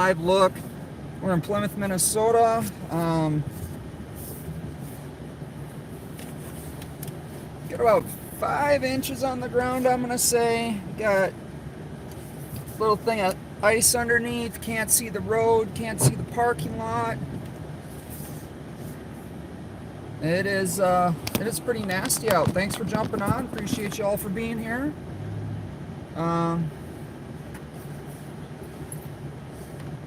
live look. We're in Plymouth, Minnesota. Got about 5 inches on the ground, I'm gonna say. Got a little thing of ice underneath. Can't see the road, can't see the parking lot. It is pretty nasty out. Thanks for jumping on. Appreciate you all for being here.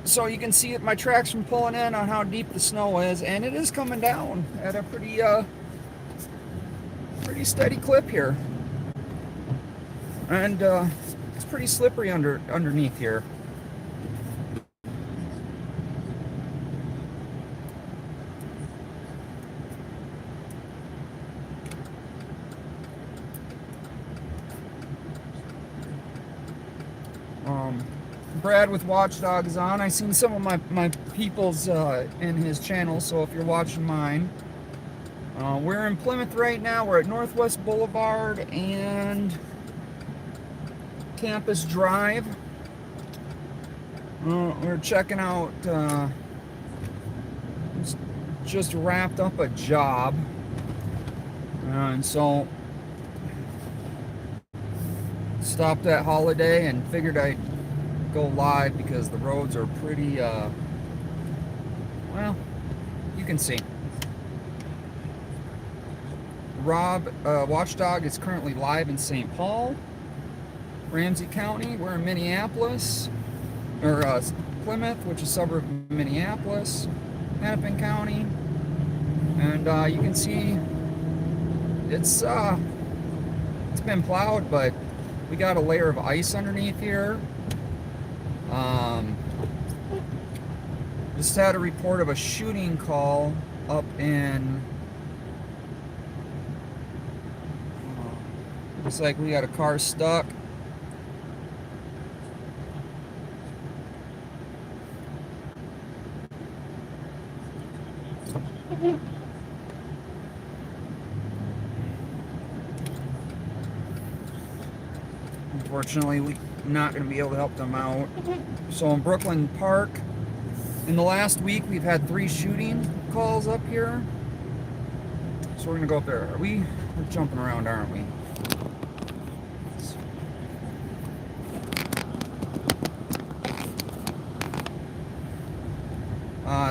So you can see my tracks from pulling in on how deep the snow is, and it is coming down at a pretty steady clip here. And it's pretty slippery underneath here. Brad with Watchdog is on. I've seen some of my people's in his channel, so if you're watching mine. We're in Plymouth right now. We're at Northwest Boulevard and Campus Drive. We're checking out, just wrapped up a job. And so stopped at Holiday and figured I'd go live because the roads are pretty, well, you can see. Rob, Watchdog is currently live in St. Paul, Ramsey County. We're in Minneapolis, or Plymouth, which is a suburb of Minneapolis, Hennepin County. And you can see it's been plowed, but we got a layer of ice underneath here. Just had a report of a shooting call up in, looks like we got a car stuck. Unfortunately, we're not going to be able to help them out. So in Brooklyn Park, in the last week, we've had 3 shooting calls up here. So we're going to go up there. We're jumping around, aren't we?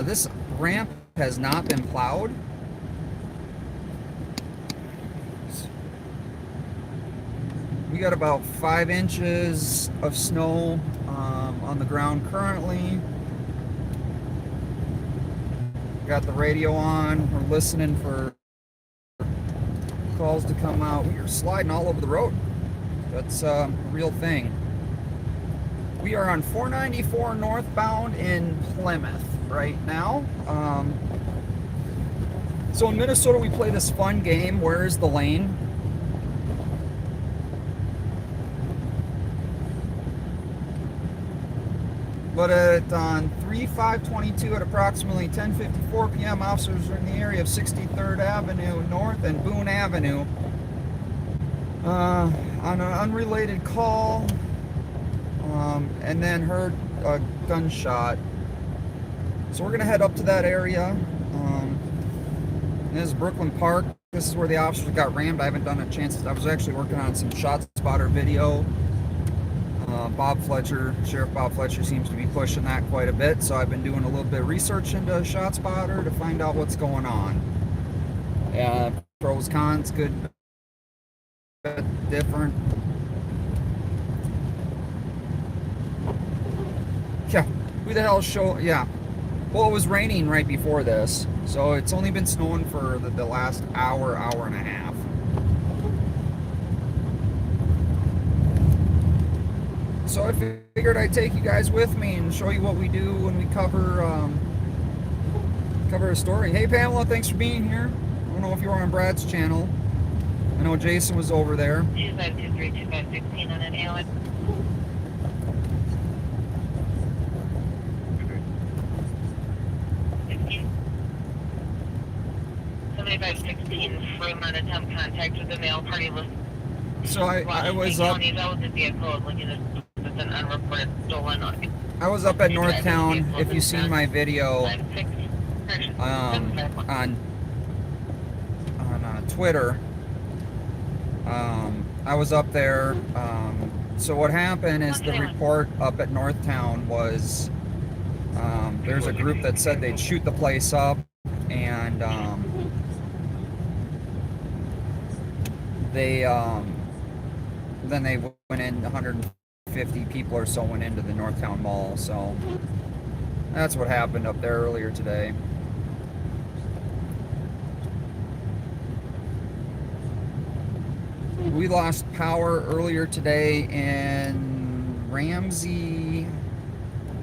This ramp has not been plowed. We got about 5 inches of snow on the ground currently. Got the radio on. We're listening for calls to come out. We are sliding all over the road. That's a real thing. We are on 494 northbound in Plymouth right now. So in Minnesota, we play this fun game, Where's the Lane? But on 3/5/22 at approximately 10:54 p.m., officers are in the area of 63rd Avenue North and Boone Avenue on an unrelated call, and then heard a gunshot. So we're going to head up to that area. This is Brooklyn Park. This is where the officers got rammed. I haven't done a chance. I was actually working on some Shotspotter video. Sheriff Bob Fletcher seems to be pushing that quite a bit, so I've been doing a little bit of research into Shotspotter to find out what's going on. Pros, cons, good, different. Yeah, who the hell yeah. Well, it was raining right before this, so it's only been snowing for the last hour and a half. So I figured I'd take you guys with me and show you what we do when we cover a story. Hey Pamela, thanks for being here. I don't know if you were on Brad's channel. I know Jason was over there. 2523216 on an Allen. 7516 from an attempt contact with the male party list. So I was up. Counties out with the vehicle looking at an unreported stolen I was up at Northtown. If you've seen my video on Twitter, I was up there. So what happened is the report up at Northtown was there's a group that said they'd shoot the place up, and then they went in. 150 people or so went into the Northtown Mall. So that's what happened up there earlier today. We lost power earlier today in Ramsey,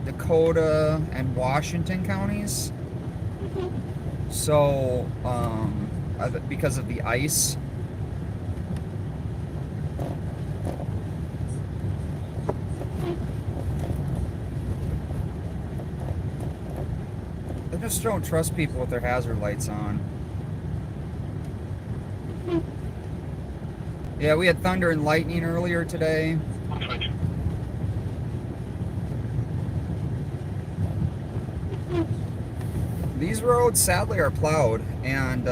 Dakota, and Washington counties. So, because of the ice. I just don't trust people with their hazard lights on. Yeah, we had thunder and lightning earlier today. These roads sadly are plowed, and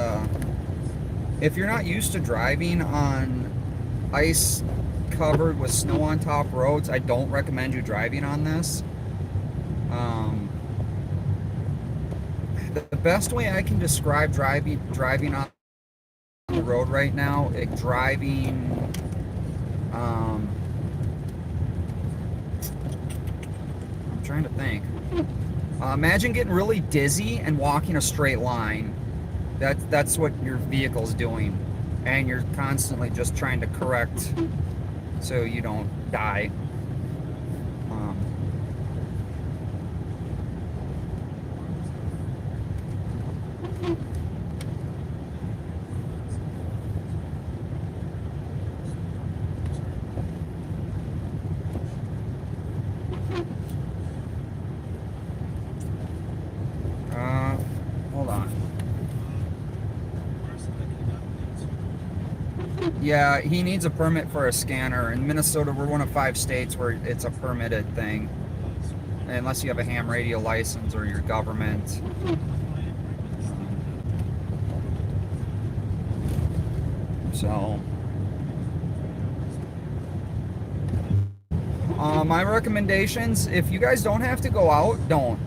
if you're not used to driving on ice covered with snow on top roads, I don't recommend you driving on this. The best way I can describe driving on the road right now, I'm trying to think. Imagine getting really dizzy and walking a straight line. That's what your vehicle's doing, and you're constantly just trying to correct so you don't die. Hold on. Yeah, he needs a permit for a scanner. In Minnesota, we're one of 5 states where it's a permitted thing, unless you have a ham radio license or your government. So, my recommendations, if you guys don't have to go out, don't.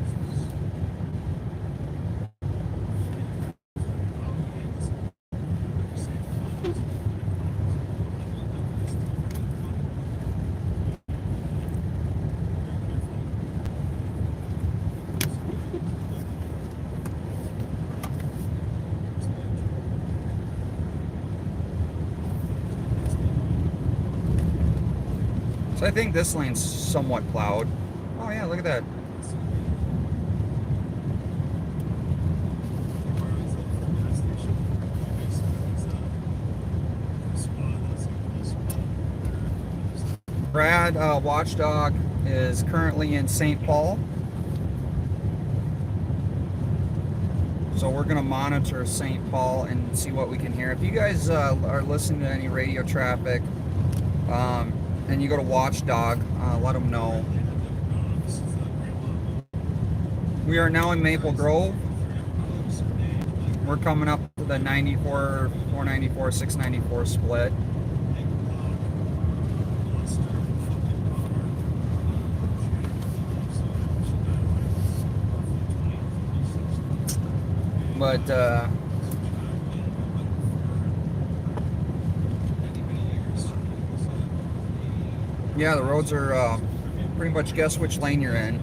So I think this lane's somewhat plowed. Oh yeah, look at that. Brad, Watchdog, is currently in St. Paul. So we're going to monitor St. Paul and see what we can hear. If you guys are listening to any radio traffic, and you go to Watchdog, let them know. We are now in Maple Grove. We're coming up to the 94, 494, 694 split. But yeah, the roads are pretty much guess which lane you're in.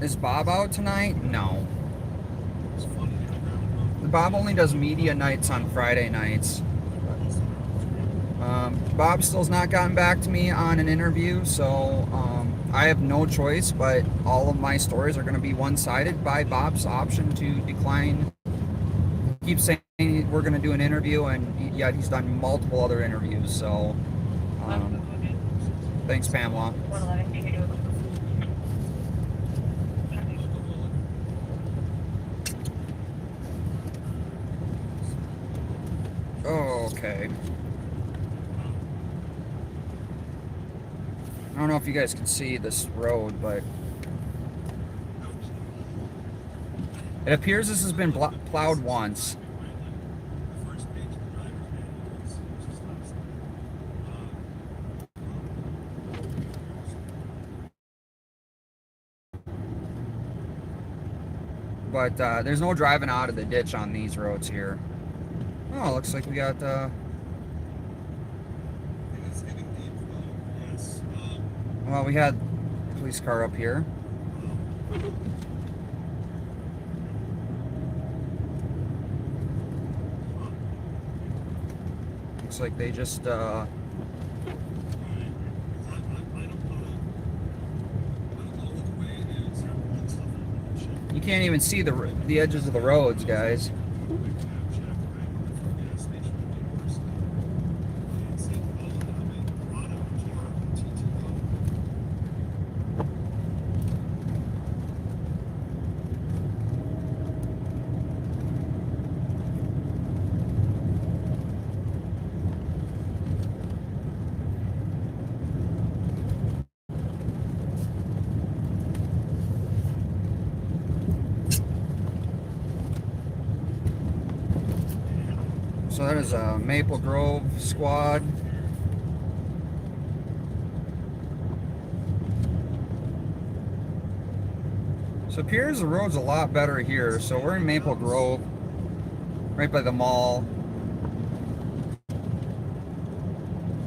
Is Bob out tonight? No. Bob only does media nights on Friday nights. Bob still's not gotten back to me on an interview, so I have no choice, but all of my stories are going to be one-sided by Bob's option to decline. He keeps saying we're going to do an interview, and yet he's done multiple other interviews, so thanks, Pamela. Oh, okay. don't know if you guys can see this road, but it appears this has been plowed once. But there's no driving out of the ditch on these roads here. Oh, looks like we got well, we had a police car up here. Looks like they just you can't even see the edges of the roads, guys. So that is a Maple Grove squad. So it appears the road's a lot better here. So we're in Maple Grove, right by the mall.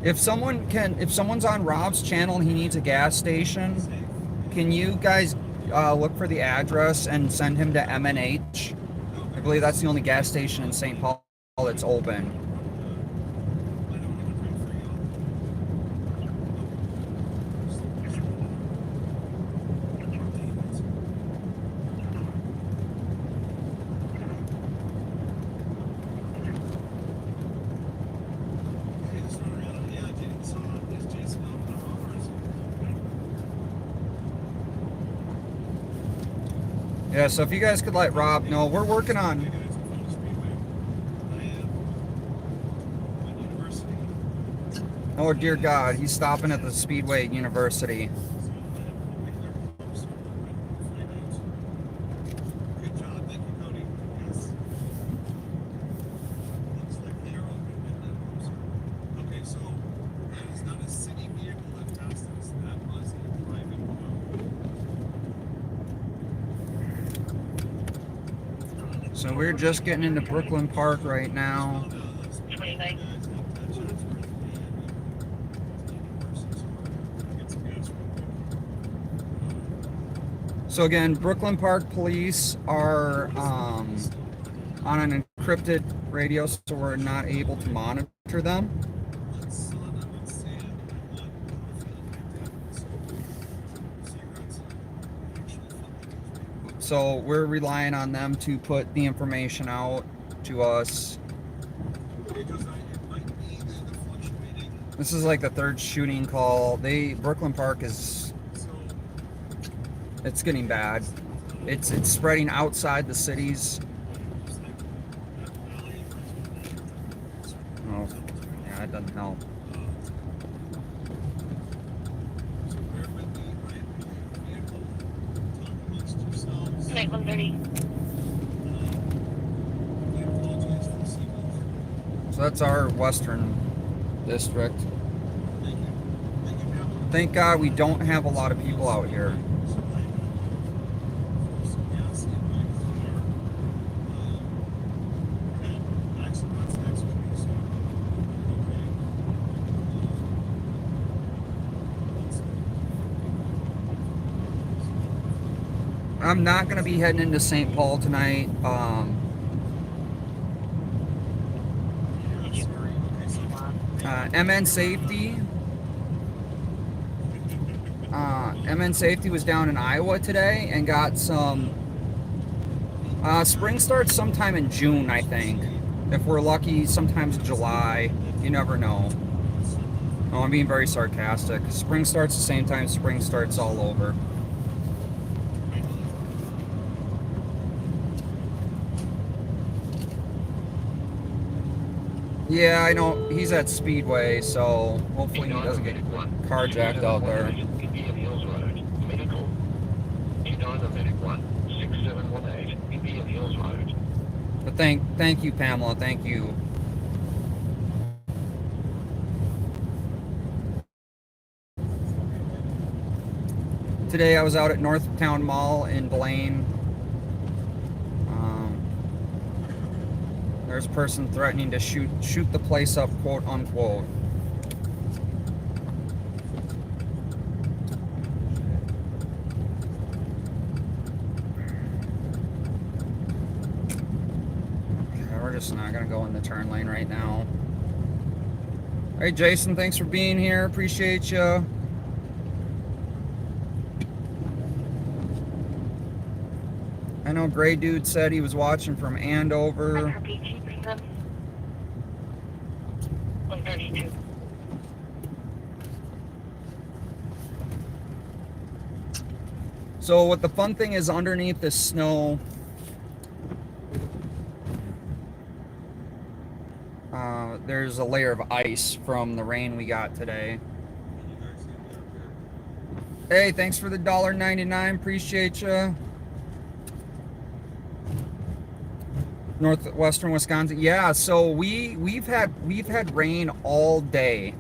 If someone's on Rob's channel and he needs a gas station, can you guys look for the address and send him to M&H? I believe that's the only gas station in St. Paul that's open. Yeah, so if you guys could let Rob know, we're working on. Oh dear God, he's stopping at the Speedway at University. So we're just getting into Brooklyn Park right now. 29. So again, Brooklyn Park police are on an encrypted radio, so we're not able to monitor them. So we're relying on them to put the information out to us. This is like the third shooting call. Brooklyn Park is, it's getting bad. It's spreading outside the cities. Oh, yeah, it doesn't help. Night 130. So that's our western district. Thank God we don't have a lot of people out here. I'm not going to be heading into St. Paul tonight. MN Safety. MN Safety was down in Iowa today and got some. Spring starts sometime in June, I think. If we're lucky, sometimes July. You never know. No, I'm being very sarcastic. Spring starts the same time spring starts all over. Yeah, I know he's at Speedway, so hopefully he doesn't get carjacked out there. Indian Hills Road. Medical. United Medic 1, 6718, Indian Hills Road. But thank you, Pamela. Thank you. Today I was out at Northtown Mall in Blaine. There's a person threatening to shoot the place up, quote unquote. Okay, we're just not gonna go in the turn lane right now. Hey Jason, thanks for being here. Appreciate you. I know Gray Dude said he was watching from Andover. 132. So what the fun thing is, underneath this snow, there's a layer of ice from the rain we got today. Hey, thanks for the $1.99. Appreciate you. Northwestern Wisconsin. Yeah, so we've had rain all day,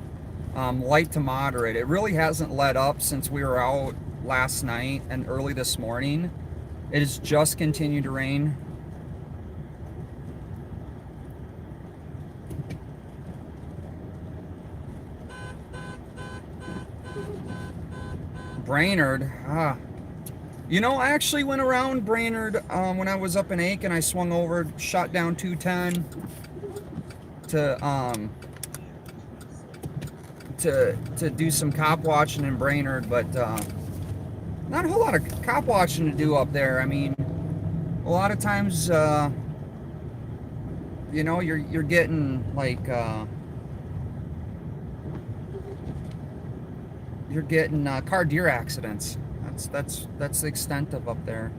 light to moderate. It really hasn't let up since we were out last night and early this morning. It has just continued to rain. Brainerd, you know, I actually went around Brainerd when I was up in Aiken. I swung over, shot down 210 to do some cop watching in Brainerd, but not a whole lot of cop watching to do up there. I mean, a lot of times, you know, you're getting like you're getting car deer accidents. That's the extent of up there.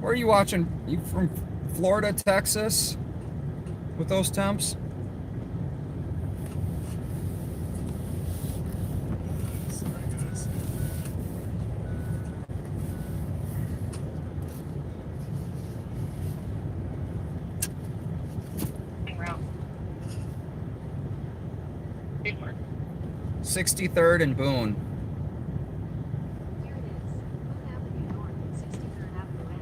Where are you watching? You from Florida, Texas, with those temps? Route. Big Mark. 63rd and Boone. Here it is. Boone Avenue North and 63rd Avenue N.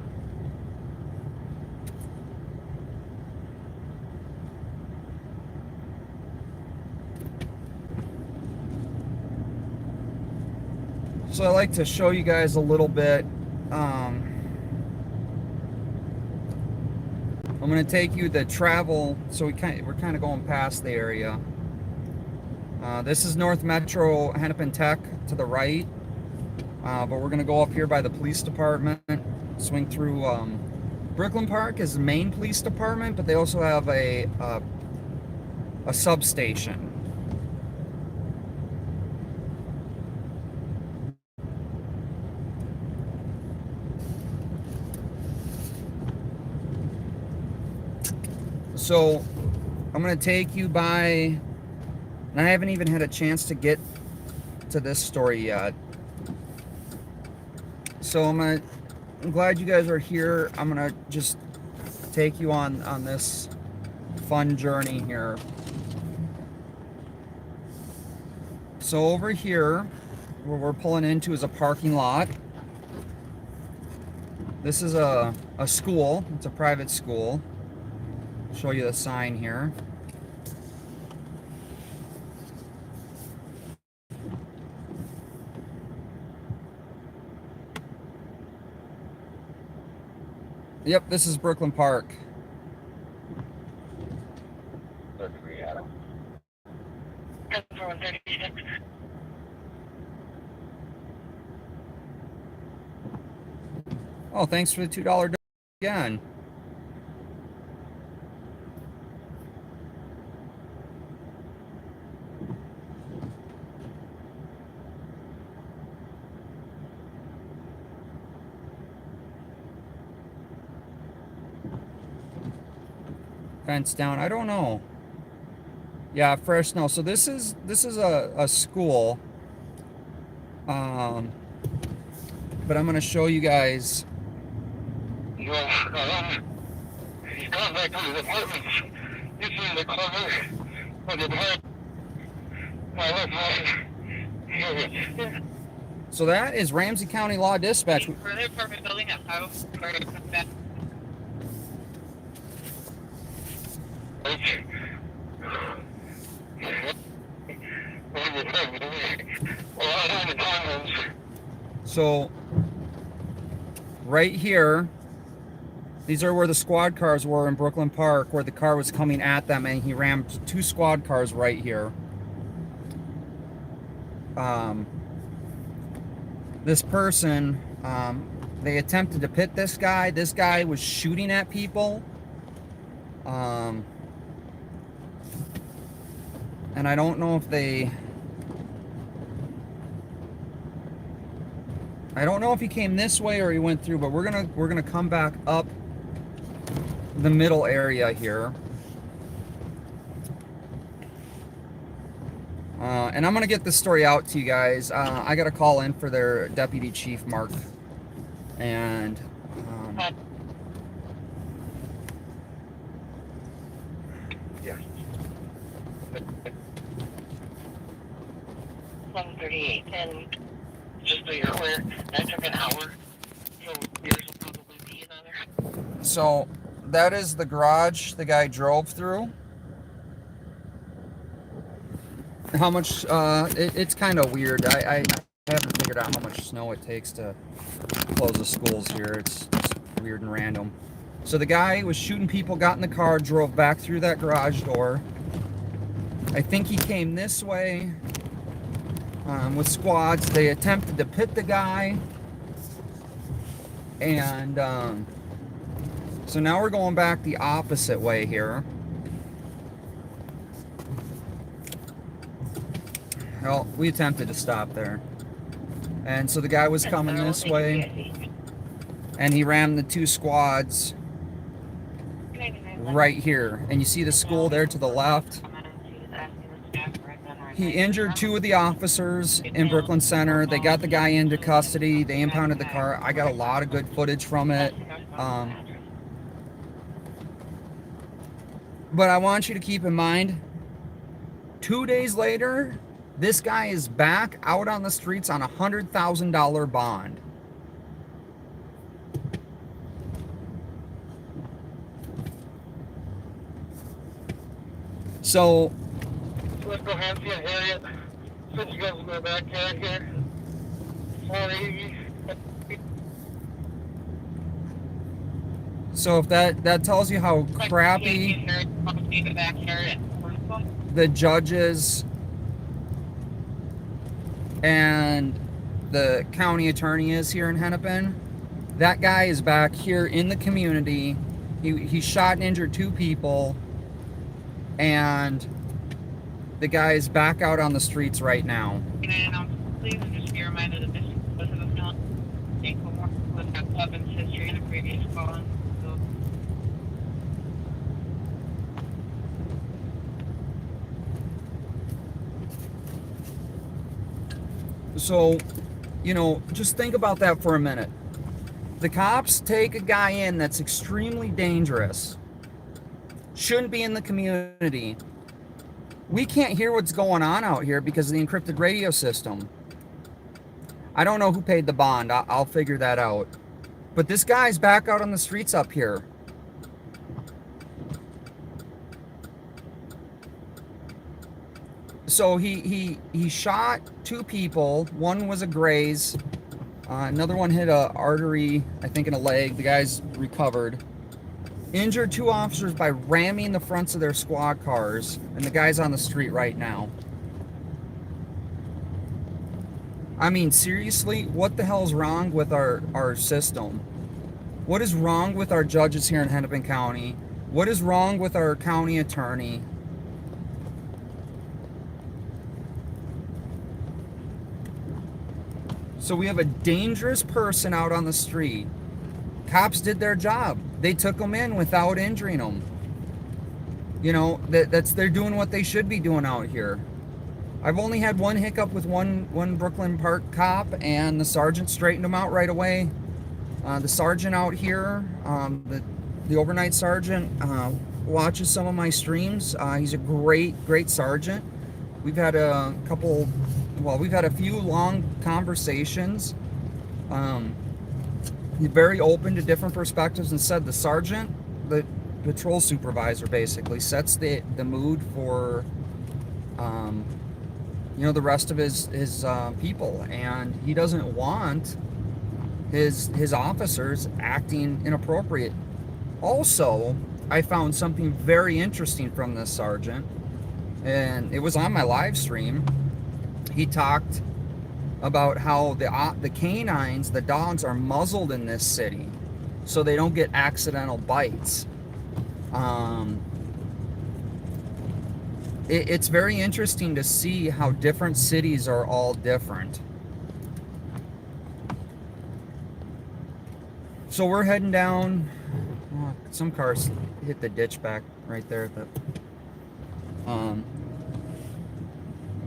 So I like to show you guys a little bit. I'm going to take you the travel. So we're kind of going past the area. This is North Metro Hennepin Tech to the right, but we're going to go up here by the police department, swing through. Brooklyn Park is the main police department, but they also have a substation. So I'm going to take you by, and I haven't even had a chance to get to this story yet. So I'm glad you guys are here. I'm going to just take you on this fun journey here. So over here, where we're pulling into is a parking lot. This is a school. It's a private school. Show you the sign here. Yep, this is Brooklyn Park. For 136. Oh, thanks for the $2 again. fence down. I don't know. Yeah, fresh snow. So this is a school. But I'm gonna show you guys. Yeah, he's gone back to his apartment. This is the corner of the apartment. So that is Ramsey County Law Dispatch. For the apartment building at 5 back. So right here, these are where the squad cars were in Brooklyn Park, where the car was coming at them, and he rammed 2 squad cars right here. This person, they attempted to pit this guy. This guy was shooting at people. And I don't know if he came this way or he went through, but we're gonna come back up the middle area here. And I'm gonna get this story out to you guys. I got a call in for their deputy chief, Mark, and Yeah. 1:38, and Just so you're aware, that took an hour. So yours will probably be another. so that is the garage the guy drove through. How much? It's kind of weird. I haven't figured out how much snow it takes to close the schools here. It's weird and random. So the guy was shooting people, got in the car, drove back through that garage door. I think he came this way with squads. They attempted to pit the guy. And so now we're going back the opposite way here. Well, we attempted to stop there. And so the guy was coming this way, and he rammed the 2 squads right here. And you see the school there to the left. He injured 2 of the officers in Brooklyn Center. They got the guy into custody. They impounded the car. I got a lot of good footage from it. But I want you to keep in mind, 2 days later, this guy is back out on the streets on a $100,000 bond. So Let's go Hansi and Harriet. Since you guys will go back here. Sorry. So if that tells you how crappy the judges and the county attorney is here in Hennepin, that guy is back here in the community. He shot and injured 2 people, and the guy is back out on the streets right now. Please just be reminded that this was a felony with that weapons history in a previous call. So, just think about that for a minute. The cops take a guy in that's extremely dangerous, shouldn't be in the community. We can't hear what's going on out here because of the encrypted radio system. I don't know who paid the bond. I'll figure that out. But this guy's back out on the streets up here. So he shot 2 people. One was a graze. Another one hit a artery, I think in a leg. The guy's recovered. Injured 2 officers by ramming the fronts of their squad cars. And the guy's on the street right now. I mean, seriously, what the hell's wrong with our system? What is wrong with our judges here in Hennepin County? What is wrong with our county attorney? So we have a dangerous person out on the street. Cops did their job. They took him in without injuring him. You know, they're doing what they should be doing out here. I've only had one hiccup with one Brooklyn Park cop, and the sergeant straightened him out right away. The sergeant out here, the overnight sergeant, watches some of my streams. He's a great sergeant. We've had we've had a few long conversations. He's very open to different perspectives, and said the sergeant, the patrol supervisor, basically sets the mood for the rest of his people, and he doesn't want his officers acting inappropriate. Also, I found something very interesting from this sergeant, and it was on my live stream. He talked about how the canines, the dogs, are muzzled in this city so they don't get accidental bites. It's very interesting to see how different cities are all different. So we're heading down. Some cars hit the ditch back right there, but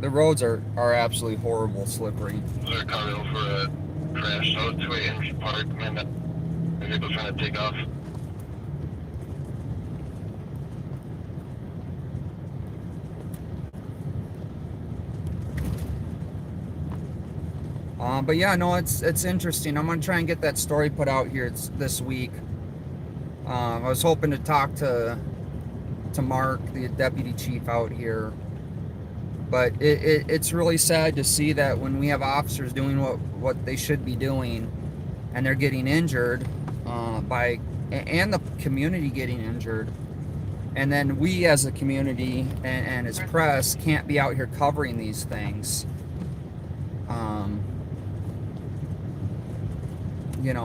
the roads are absolutely horrible, slippery. There's a car over a crash out to a Henry Park, and the vehicle trying to take off. But yeah, no, it's interesting. I'm gonna try and get that story put out here this week. I was hoping to talk to Mark, the deputy chief out here, but it's really sad to see that when we have officers doing what they should be doing, and they're getting injured, and the community getting injured, and then we as a community and as press can't be out here covering these things.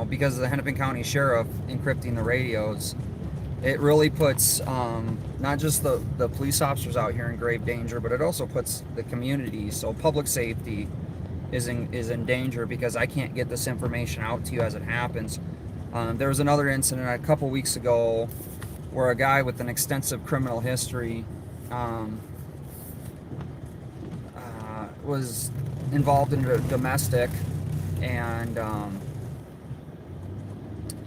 Because of the Hennepin County Sheriff encrypting the radios, it really puts not just the police officers out here in grave danger, but it also puts the community. So public safety is in danger because I can't get this information out to you as it happens. There was another incident a couple weeks ago where a guy with an extensive criminal history was involved in a domestic, and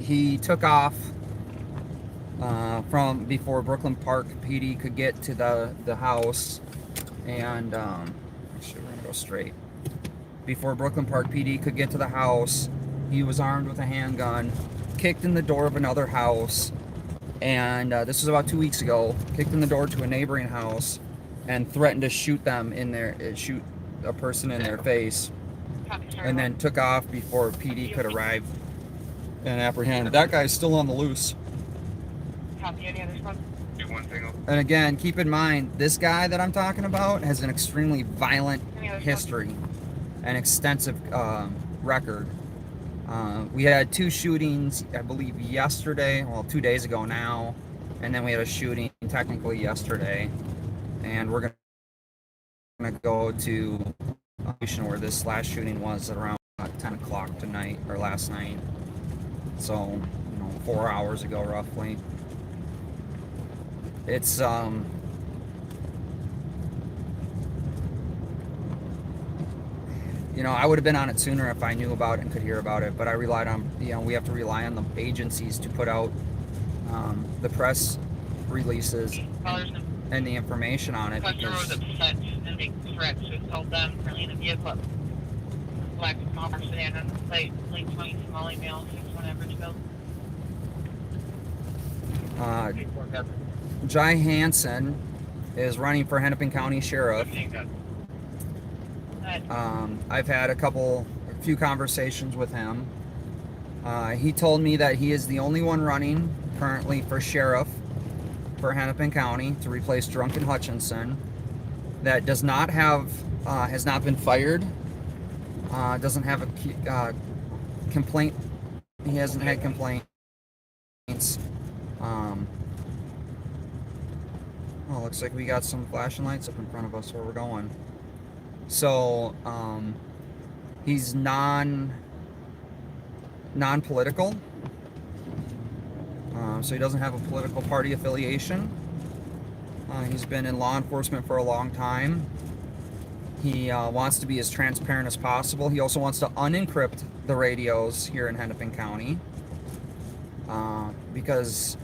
he took off from before Brooklyn Park PD could get to the house, and actually we're gonna go straight. Before Brooklyn Park PD could get to the house, he was armed with a handgun, kicked in the door of another house, and this was about 2 weeks ago. Kicked in the door to a neighboring house and threatened to shoot a person in their face, and then took off before PD could arrive and apprehend. That guy's still on the loose. Copy. Any other squad? And again, keep in mind, this guy that I'm talking about has an extremely violent history, an extensive record. We had 2 shootings, I believe, yesterday, 2 days ago now, and then we had a shooting technically yesterday, and we're gonna go to a location where this last shooting was at around 10 o'clock tonight, or last night. So, 4 hours ago roughly. It's I would have been on it sooner if I knew about it and could hear about it, but I relied on, we have to rely on the agencies to put out the press releases and the information on it. Customer was upset and making threats to assault them currently in a vehicle. Black small sedan on the plate, late 20 small email, 61 Averageville. Jai Hansen is running for Hennepin County Sheriff. I've had a few conversations with him. He told me that he is the only one running currently for sheriff for Hennepin County to replace Drunken Hutchinson, that does not have, has not been fired, doesn't have a complaint. He hasn't had complaints. Looks like we got some flashing lights up in front of us where we're going. So, he's non-political. So he doesn't have a political party affiliation. He's been in law enforcement for a long time. He wants to be as transparent as possible. He also wants to unencrypt the radios here in Hennepin County. Because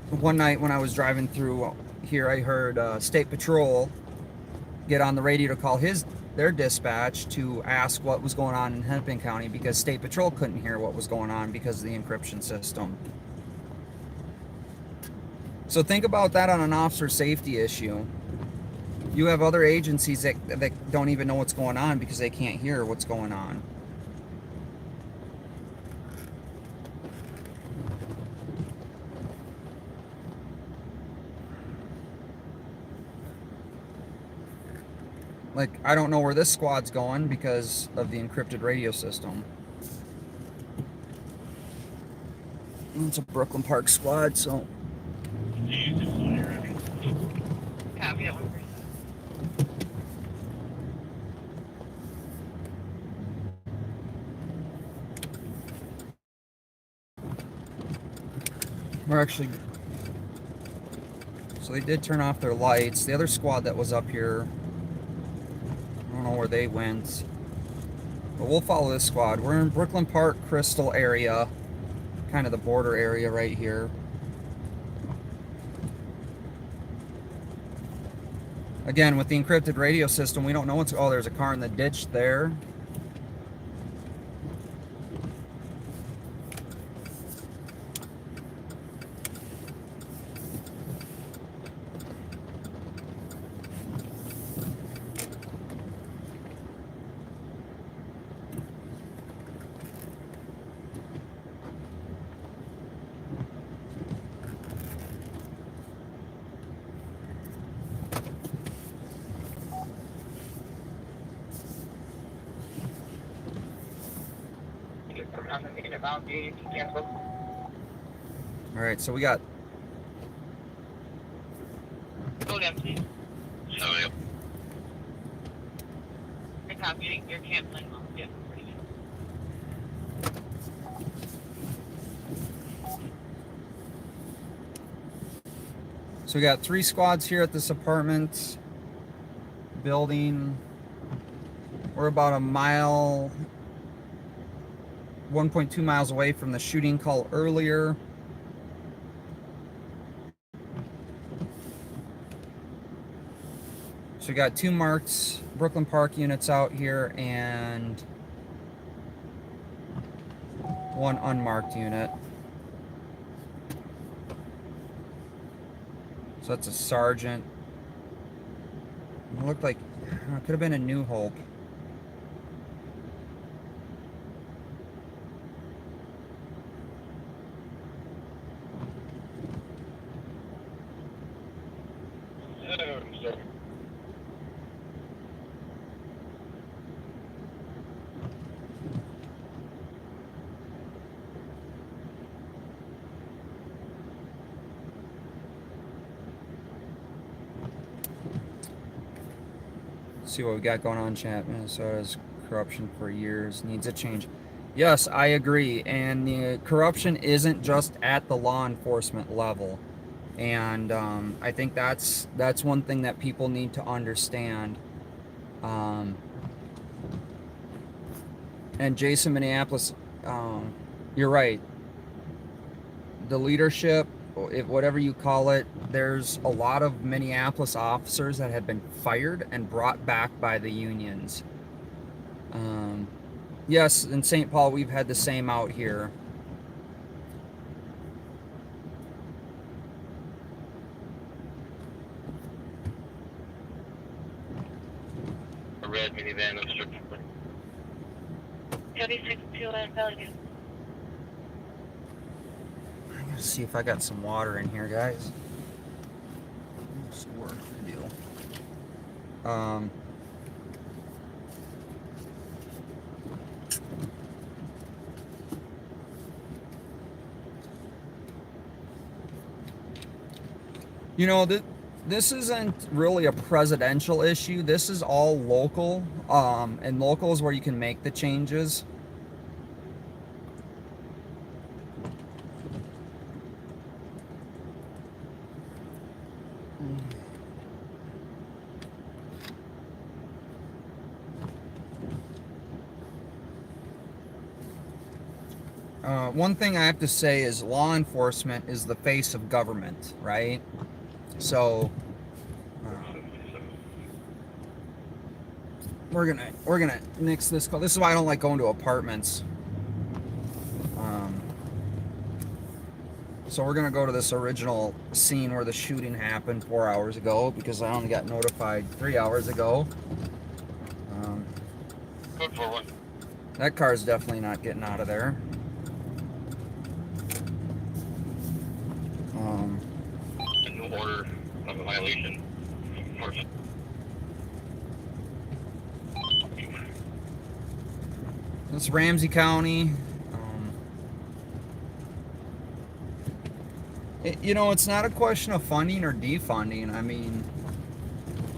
one night when I was driving through here, I heard State Patrol get on the radio to call their dispatch to ask what was going on in Hennepin County because State Patrol couldn't hear what was going on because of the encryption system. So think about that on an officer safety issue. You have other agencies that don't even know what's going on because they can't hear what's going on. Like, I don't know where this squad's going because of the encrypted radio system. It's a Brooklyn Park squad, so... Copy that one. We're actually... So they did turn off their lights. The other squad that was up here... I don't know where they went. But we'll follow this squad. We're in Brooklyn Park, Crystal area. Kind of the border area right here. Again, with the encrypted radio system, we don't know what's... Oh, there's a car in the ditch there. All right, so we got... Go down, please. Oh, yeah. I copy. You're canceling. Yeah, pretty good. So we got 3 squads here at this apartment building. We're about a mile, 1.2 miles away from the shooting call earlier. So we got 2 marked Brooklyn Park units out here and 1 unmarked unit. So that's a sergeant. It looked like it could have been a New Hope. See what we got going on, chat. Minnesota's corruption for years needs a change. Yes, I agree. And the corruption isn't just at the law enforcement level. And I think that's one thing that people need to understand. And Jason, Minneapolis, you're right. The leadership, whatever you call it, there's a lot of Minneapolis officers that have been fired and brought back by the unions. Yes, in St. Paul, we've had the same out here. A red minivan obstructed. 36-2 and Bellevue. I'm gonna see if I got some water in here, guys. Just work to do. You know, this isn't really a presidential issue. This is all local, and local is where you can make the changes. One thing I have to say is law enforcement is the face of government, right? So we're gonna nix this call. This is why I don't like going to apartments. So we're gonna go to this original scene where the shooting happened 4 hours ago because I only got notified 3 hours ago. Code 4-1. That car's definitely not getting out of there. A new order of a violation. It's Ramsey County. It's not a question of funding or defunding. I mean,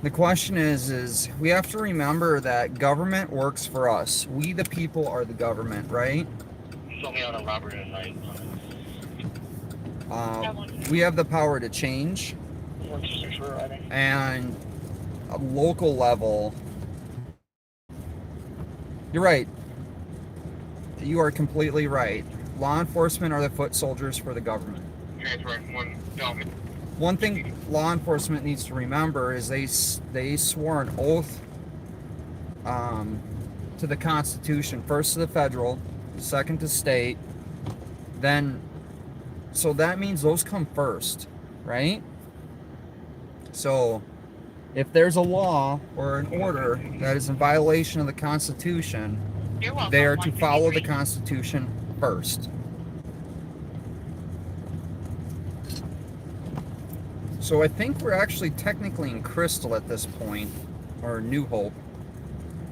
the question is we have to remember that government works for us. We, the people, are the government, right? Show me out on Robert at night. We have the power to change, 126 for riding. and a local level. You're right. You are completely right. Law enforcement are the foot soldiers for the government. Transfer 1, tell me. One thing law enforcement needs to remember is they swore an oath to the Constitution, first to the federal, second to state, then, so that means those come first, right? So if there's a law or an order that is in violation of the Constitution, You're welcome. they are to follow the 153. Constitution first. So I think we're actually technically in Crystal at this point, or New Hope.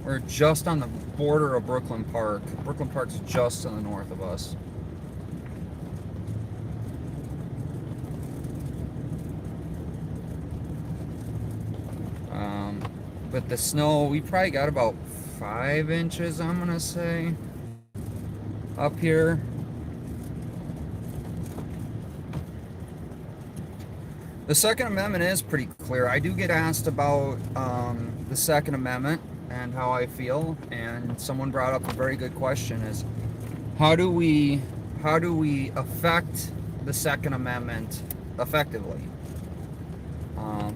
We're just on the border of Brooklyn Park. Brooklyn Park's just to the north of us. But the snow, we probably got about 5 inches, I'm gonna say, up here. The Second Amendment is pretty clear. I do get asked about the Second Amendment and how I feel, and someone brought up a very good question: is how do we affect the Second Amendment effectively?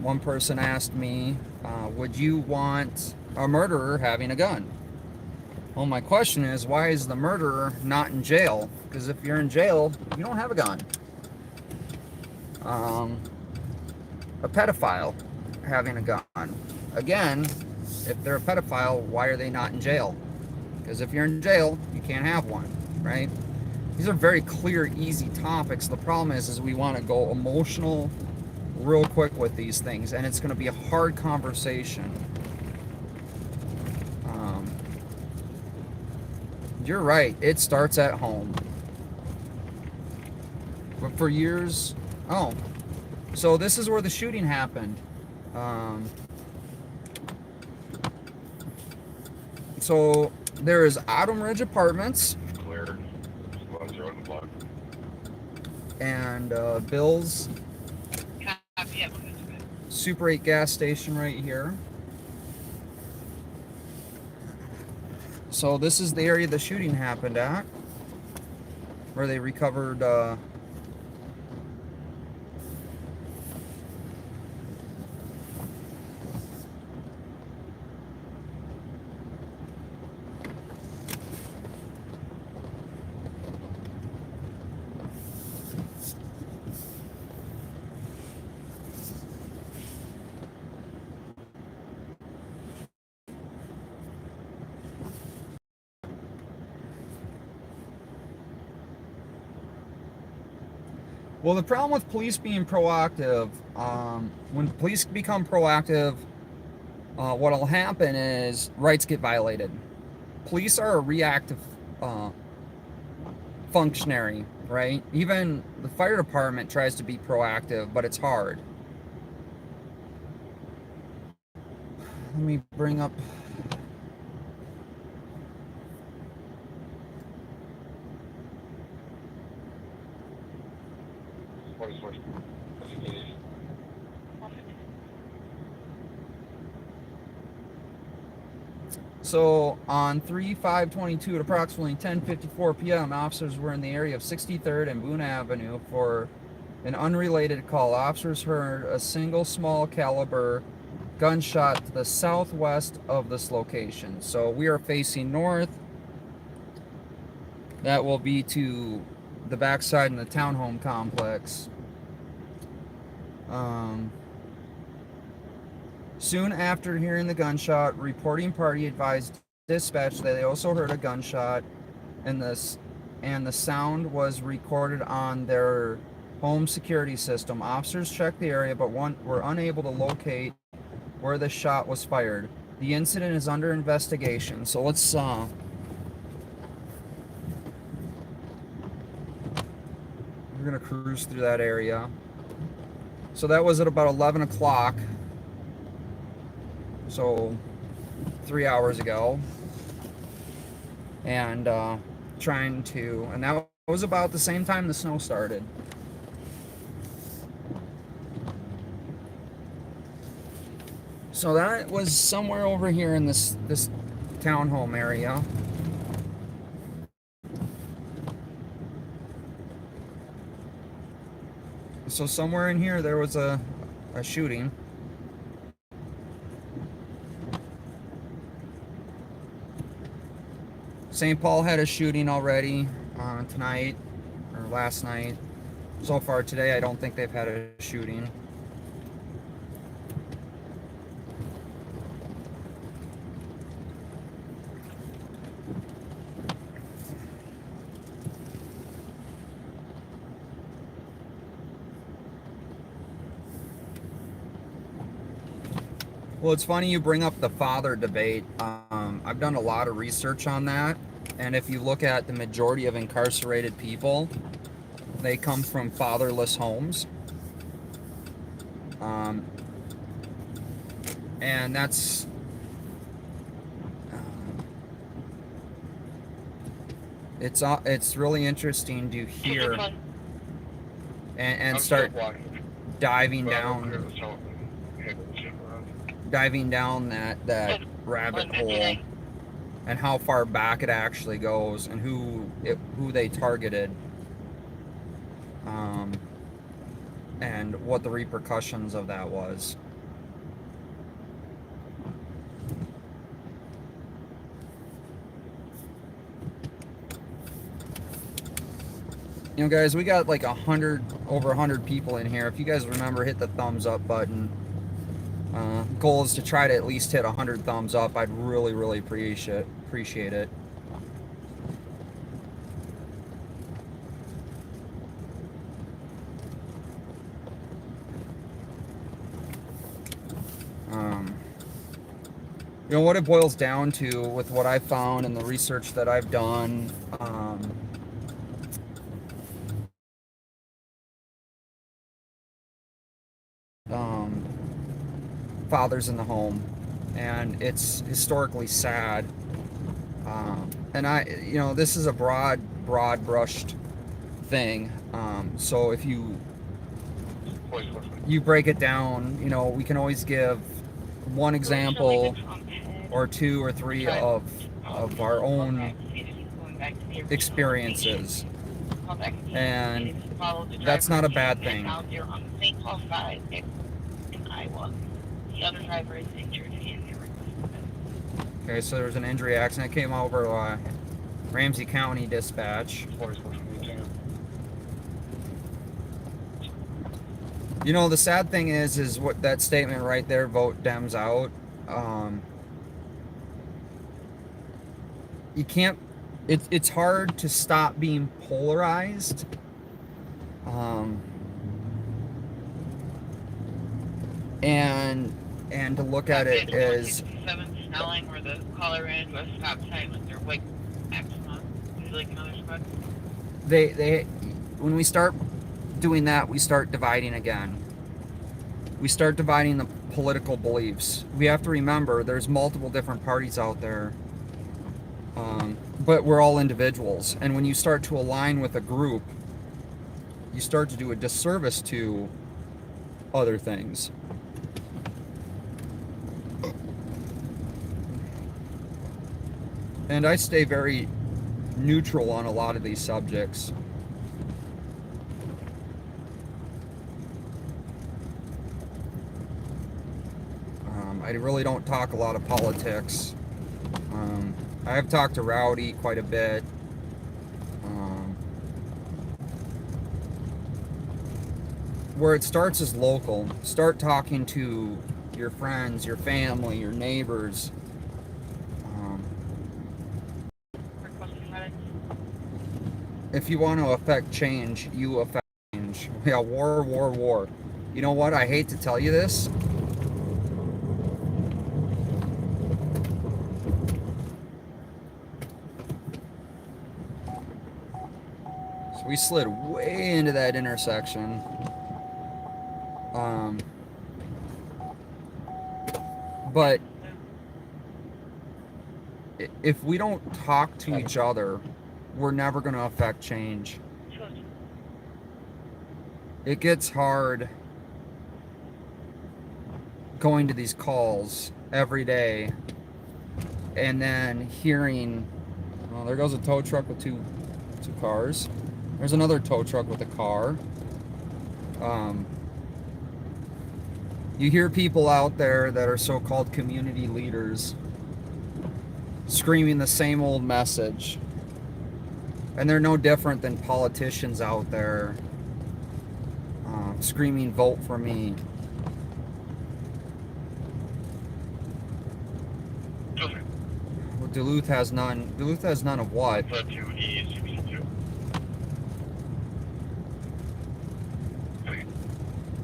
One person asked me, would you want a murderer having a gun? Well, my question is, why is the murderer not in jail? Because if you're in jail, you don't have a gun. A pedophile having a gun. Again, if they're a pedophile, why are they not in jail? Because if you're in jail, you can't have one, right? These are very clear, easy topics. The problem is we want to go emotional real quick with these things, and it's going to be a hard conversation. You're right, it starts at home. But for years, so this is where the shooting happened. So there is Autumn Ridge Apartments. Clear. Squads are on the block. And Bill's Copy it. Super 8 gas station right here. So this is the area the shooting happened at, where they recovered well, the problem with police being proactive, when police become proactive, what'll happen is rights get violated. Police are a reactive functionary, right? Even the fire department tries to be proactive, but it's hard. Let me bring up... So on 3/5/22 at approximately 10:54 p.m., officers were in the area of 63rd and Boone Avenue for an unrelated call. Officers heard a single small caliber gunshot to the southwest of this location. So we are facing north. That will be to the backside in the townhome complex. Soon after hearing the gunshot, reporting party advised dispatch that they also heard a gunshot, and the sound was recorded on their home security system. Officers checked the area, but were unable to locate where the shot was fired. The incident is under investigation. So let's we're gonna cruise through that area. So that was at about 11 o'clock. So 3 hours ago. And and that was about the same time the snow started. So that was somewhere over here in this townhome area. So somewhere in here there was a shooting. St. Paul had a shooting already tonight or last night. So far today, I don't think they've had a shooting. Well, it's funny you bring up the father debate. I've done a lot of research on that, and if you look at the majority of incarcerated people, they come from fatherless homes. And that's it's really interesting to hear and start diving down that rabbit hole and how far back it actually goes and who they targeted, and what the repercussions of that was. You know, guys, we got like over 100 people in here. If you guys remember, hit the thumbs up button. Goal is to try to at least hit 100 thumbs up. I'd really appreciate it. You know, what it boils down to with what I found and the research that I've done, fathers in the home, and it's historically sad. And this is a broad brushed thing. So if you break it down, we can always give one example or two or three of our own experiences, and that's not a bad thing. The other driver is injured and Okay, so there was an injury accident. Came over Ramsey County Dispatch. You know, the sad thing is what that statement right there, vote Dems out. You can't, it's hard to stop being polarized. And to look at it as Snelling where the caller ran to a stop sign with their white maximum. Would you like another spot? they when we start doing that, we start dividing again. We start dividing the political beliefs. We have to remember there's multiple different parties out there, but we're all individuals. And when you start to align with a group, you start to do a disservice to other things. And I stay very neutral on a lot of these subjects. I really don't talk a lot of politics. I have talked to Rowdy quite a bit. Where it starts is local. Start talking to your friends, your family, your neighbors. Requesting medics. If you want to affect change, you affect change. Yeah, war, war, war. You know what? I hate to tell you this. So we slid way into that intersection. But if we don't talk to each other, we're never going to affect change. It gets hard going to these calls every day and then hearing, oh, there goes a tow truck with two cars. There's another tow truck with a car. You hear people out there that are so-called community leaders screaming the same old message. And they're no different than politicians out there screaming, vote for me. Well, Duluth has none. Duluth has none of what?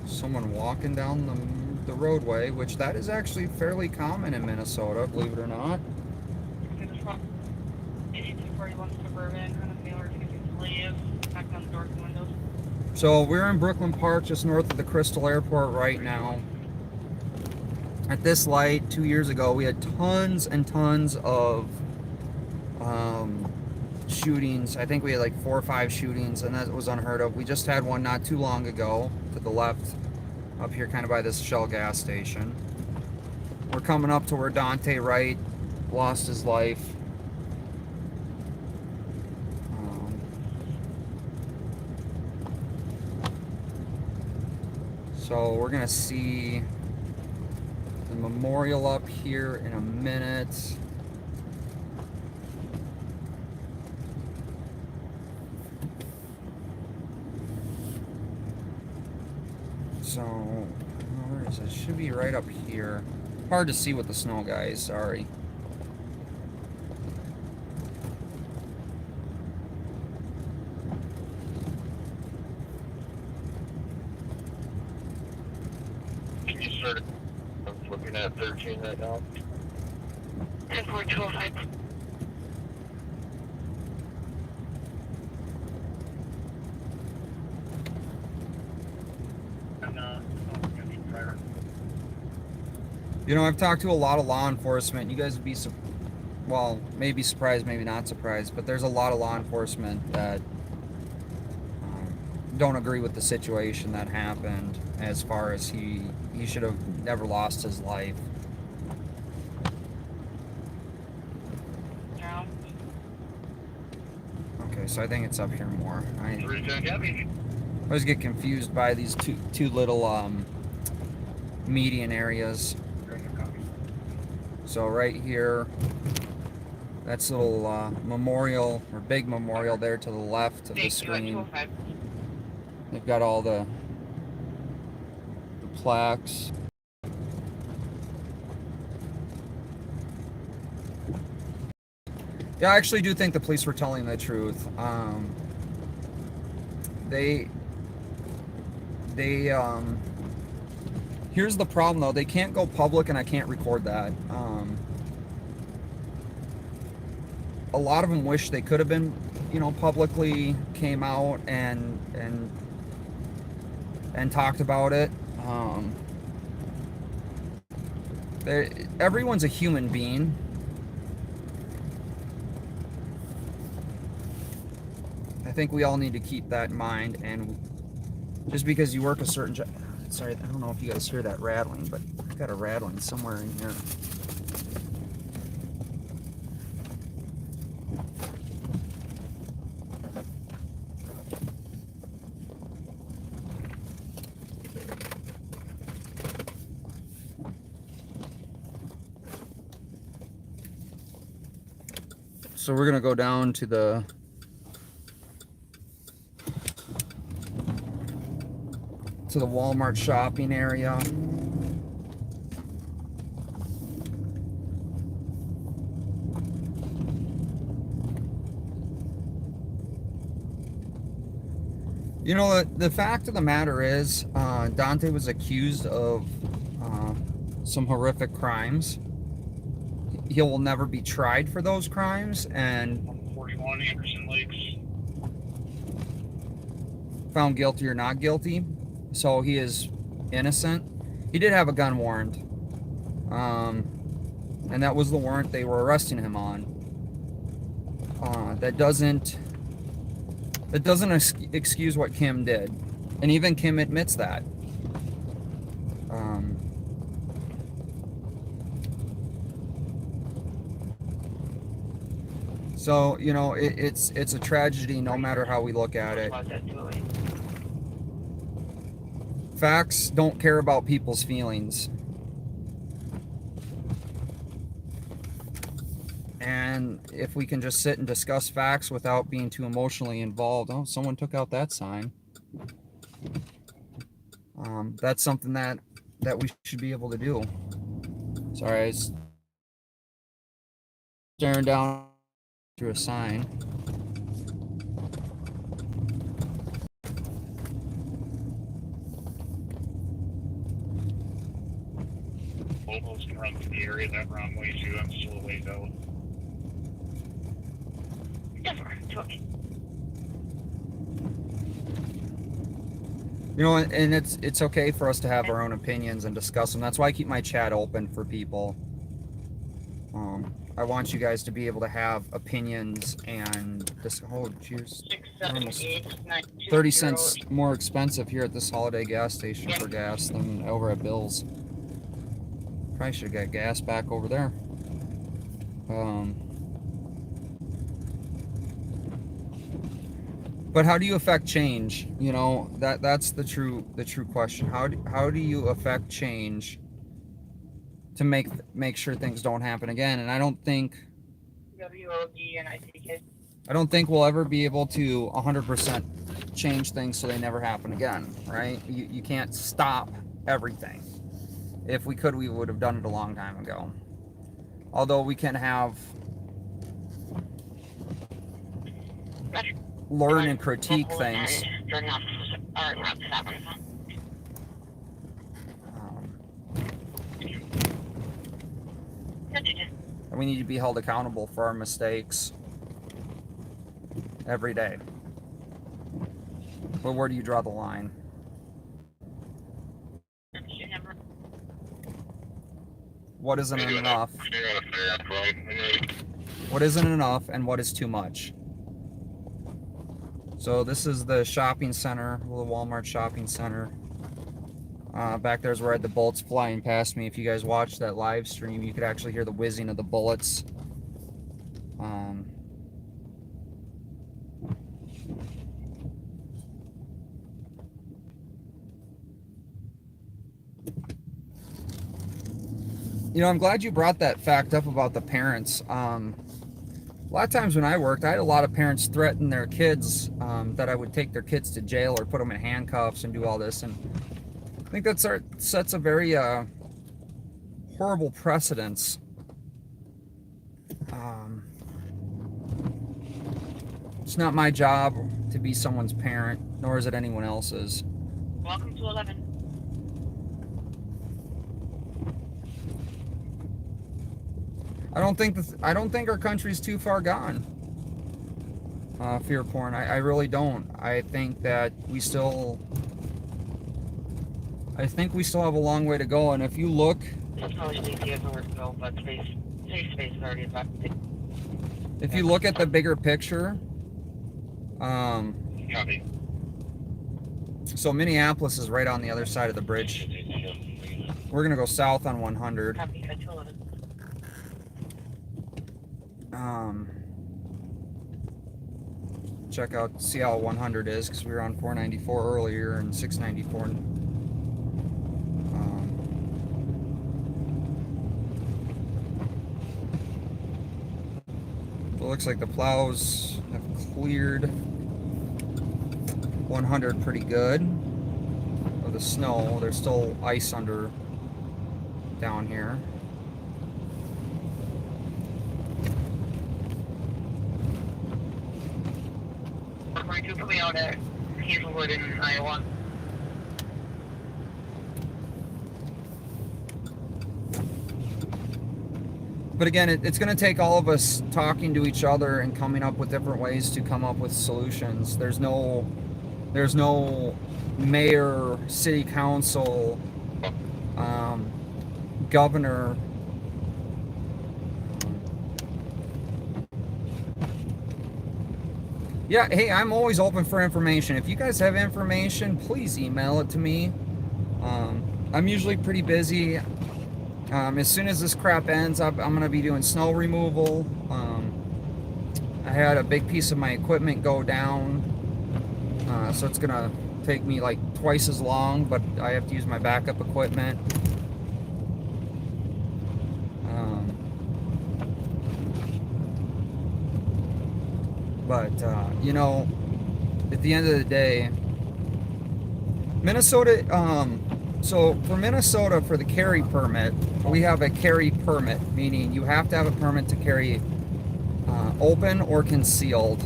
Someone walking down the roadway, which that is actually fairly common in Minnesota, believe it or not. Okay, this one. 8241 Suburban, kind of mailer to leave. Back on the doors and windows. So we're in Brooklyn Park, just north of the Crystal Airport right now. At this light, 2 years ago, we had tons and tons of shootings. I think we had like 4 or 5 shootings, and that was unheard of. We just had one not too long ago to the left, up here kind of by this Shell gas station. We're coming up to where Dante Wright lost his life. So we're gonna see the memorial up here in a minute. So, where is it? It should be right up here. Hard to see with the snow, guys. Sorry. Can you start? I'm looking at 13 right now. 10.205. You know, I've talked to a lot of law enforcement. You guys would be, well, maybe surprised, maybe not surprised, but there's a lot of law enforcement that don't agree with the situation that happened, as far as he should have never lost his life. No. Okay, so I think it's up here more. I 310 Heavy. always get confused by these two little median areas. So right here, that's a little memorial, or big memorial there to the left of the screen. They've got all the plaques. Yeah, I actually do think the police were telling the truth. Here's the problem though, they can't go public and I can't record that. A lot of them wish they could have been, you know, publicly came out and talked about it. Everyone's a human being. I think we all need to keep that in mind, and just because you work a certain job, sorry, I don't know if you guys hear that rattling, but I've got a rattling somewhere in here. So we're gonna go down to the Walmart shopping area. You know, the fact of the matter is, Dante was accused of some horrific crimes. He will never be tried for those crimes, and 41 Anderson Lakes. found guilty or not guilty. So he is innocent. He did have a gun warrant, and that was the warrant they were arresting him on. That doesn't excuse what Kim did, and even Kim admits that. So, you know, it's a tragedy no matter how we look at it. Facts don't care about people's feelings. And if we can just sit and discuss facts without being too emotionally involved. Oh, someone took out that sign. That's something that we should be able to do. Sorry, I was staring down through a sign. Locals can run through the area that wrong way too. I'm still a ways out. You know, and it's okay for us to have our own opinions and discuss them. That's why I keep my chat open for people. I want you guys to be able to have opinions and this. Oh, cheers. 30 cents more expensive here at this holiday gas station for gas than over at Bill's. Probably should have got gas back over there. But how do you affect change? You know, that's the true question. How do you affect change to make sure things don't happen again? And I don't think we'll ever be able to 100% change things so they never happen again, right? You can't stop everything. If we could, we would have done it a long time ago. Although we can have learn and critique things. And we need to be held accountable for our mistakes every day. But where do you draw the line? What isn't enough? What isn't enough and what is too much? So this is the shopping center, the Walmart shopping center. Back there's where I had the bullets flying past me. If you guys watched that live stream, you could actually hear the whizzing of the bullets. You know, I'm glad you brought that fact up about the parents. A lot of times when I worked, I had a lot of parents threaten their kids that I would take their kids to jail or put them in handcuffs and do all this. And I think that sets a very horrible precedence. It's not my job to be someone's parent, nor is it anyone else's. Welcome to 11. I don't think our country's too far gone. Fear porn. I really don't. I think that we still have a long way to go. And if you look, if you look at the bigger picture, so Minneapolis is right on the other side of the bridge. We're gonna go south on 100. Check out, see how 100 is, because we were on 494 earlier and 694. it looks like the plows have cleared 100 pretty good of the snow. There's still ice under down here. We're two coming out at Hazelwood in Iowa. But again, it's going to take all of us talking to each other and coming up with different ways to come up with solutions. There's no mayor, city council, governor. Yeah, hey, I'm always open for information. If you guys have information, please email it to me. I'm usually pretty busy. As soon as this crap ends, I'm going to be doing snow removal. I had a big piece of my equipment go down, so it's going to take me like twice as long, but I have to use my backup equipment. But, you know, at the end of the day, Minnesota, so for Minnesota, for the carry permit, we have a carry permit, meaning you have to have a permit to carry open or concealed.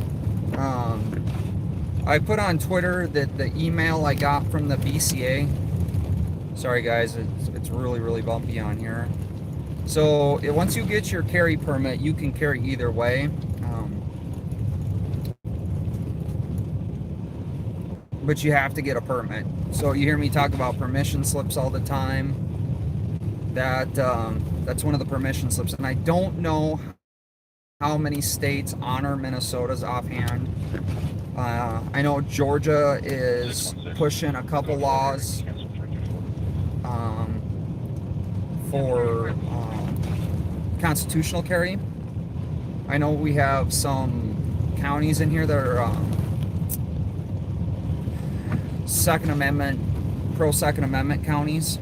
I put on Twitter that the email I got from the BCA, sorry guys, it's really, really bumpy on here. So once you get your carry permit, you can carry either way. But you have to get a permit. So you hear me talk about permission slips all the time. That's one of the permission slips, and I don't know how many states honor Minnesota's offhand. I know Georgia is pushing a couple laws for constitutional carry. I know we have some counties in here that are Second Amendment, pro-Second Amendment counties.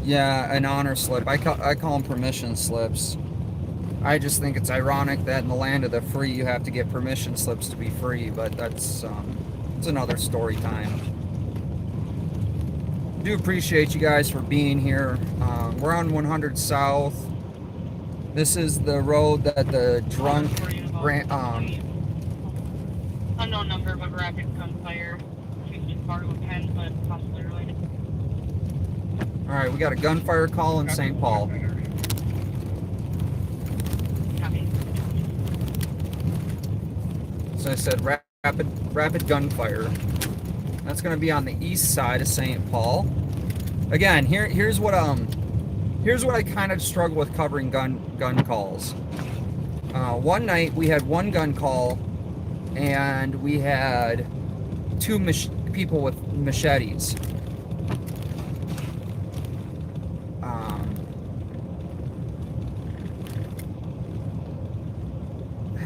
Yeah, an honor slip. I call them permission slips. I just think it's ironic that in the land of the free, you have to get permission slips to be free, but that's it's another story time. I do appreciate you guys for being here. We're on 100 South. This is the road that the drunk unknown number of rapid gunfire. Seems too far to attend, but possibly related. All right, we got a gunfire call in St. Paul. Copy. So I said rapid gunfire. That's going to be on the east side of St. Paul. Again, here's what I kind of struggle with covering gun calls. One night we had one gun call, and we had two people with machetes.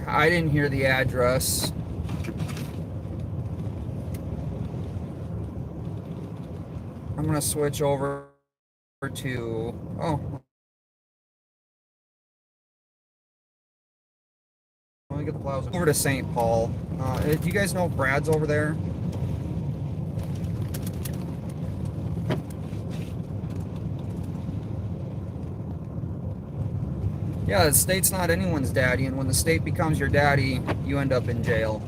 I didn't hear the address. I'm gonna switch over to let me get the plows over to St. Paul. Do you guys know if Brad's over there? Yeah, the state's not anyone's daddy, and when the state becomes your daddy, you end up in jail.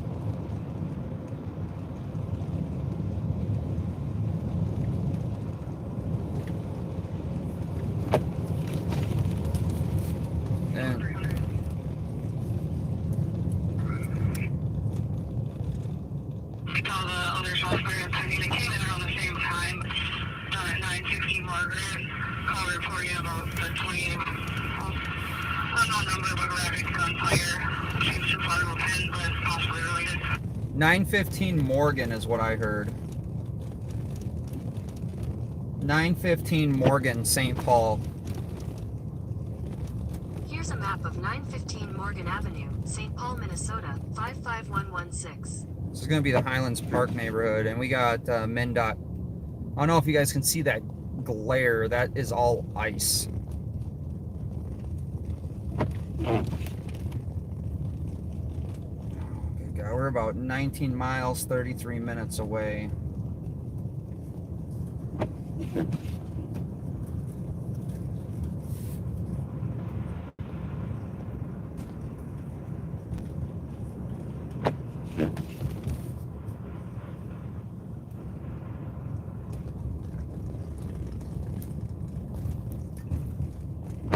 Unknown number, but rapid gunfire. Seems too far to attend, but possibly related. 915 Morgan is what I heard. 915 Morgan, St. Paul. Here's a map of 915 Morgan Avenue, St. Paul, Minnesota, 55116. This is going to be the Highlands Park neighborhood, and we got MnDOT. I don't know if you guys can see that glare. That is all ice. Good God, we're about 19 miles, 33 minutes away.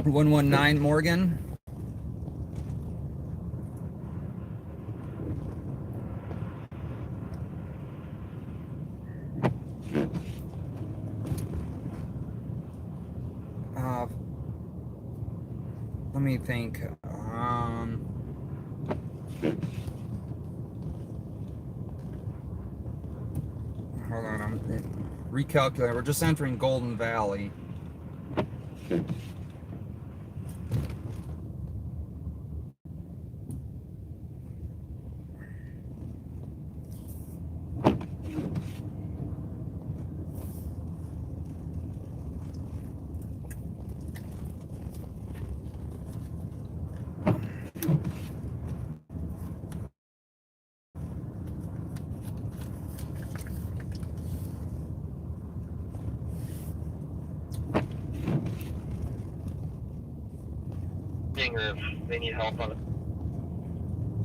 (119) Morgan. Let me think. Hold on, I'm recalculating. We're just entering Golden Valley. Or if they need help on it.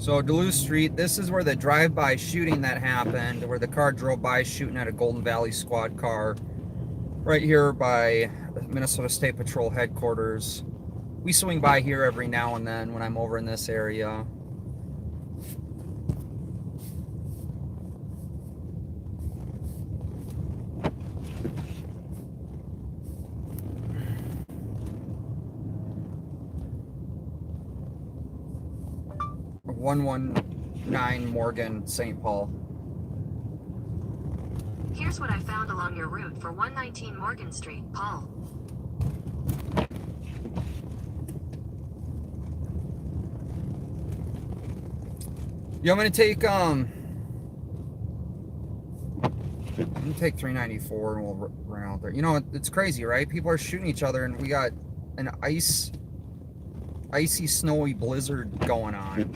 So Duluth Street, this is where the drive-by shooting that happened, where the car drove by shooting at a Golden Valley squad car, right here by Minnesota State Patrol headquarters. We swing by here every now and then when I'm over in this area. (119) Morgan, St. Paul. Here's what I found along your route for 119 Morgan Street, Paul. Yeah, I'm gonna take 394 and we'll run out there. You know, it's crazy, right? People are shooting each other and we got an icy, snowy blizzard going on.